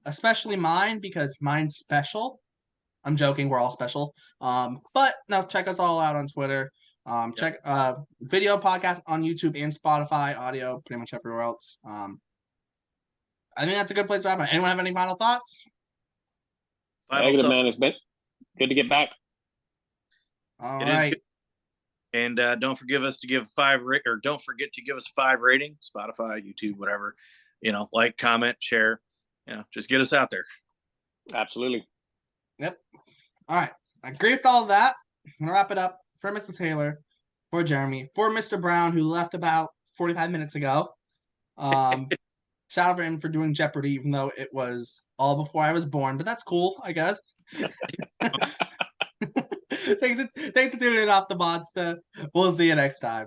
Especially mine because mine's special. I'm joking, we're all special. But no, check us all out on Twitter. Check video podcast on YouTube and Spotify, audio pretty much everywhere else. I think that's a good place to wrap it. Anyone have any final thoughts? Negative, man. It's been good to get back. All right. And don't forget to give us 5 rating, Spotify, YouTube, whatever. Like, comment, share. Just get us out there. Absolutely. Yep. All right. I agree with all of that. I'm going to wrap it up for Mr. Taylor, for Jeremy, for Mr. Brown, who left about 45 minutes ago. Shout out for him for doing Jeopardy, even though it was all before I was born, but that's cool, I guess. Thanks for tuning in off the Monster. We'll see you next time.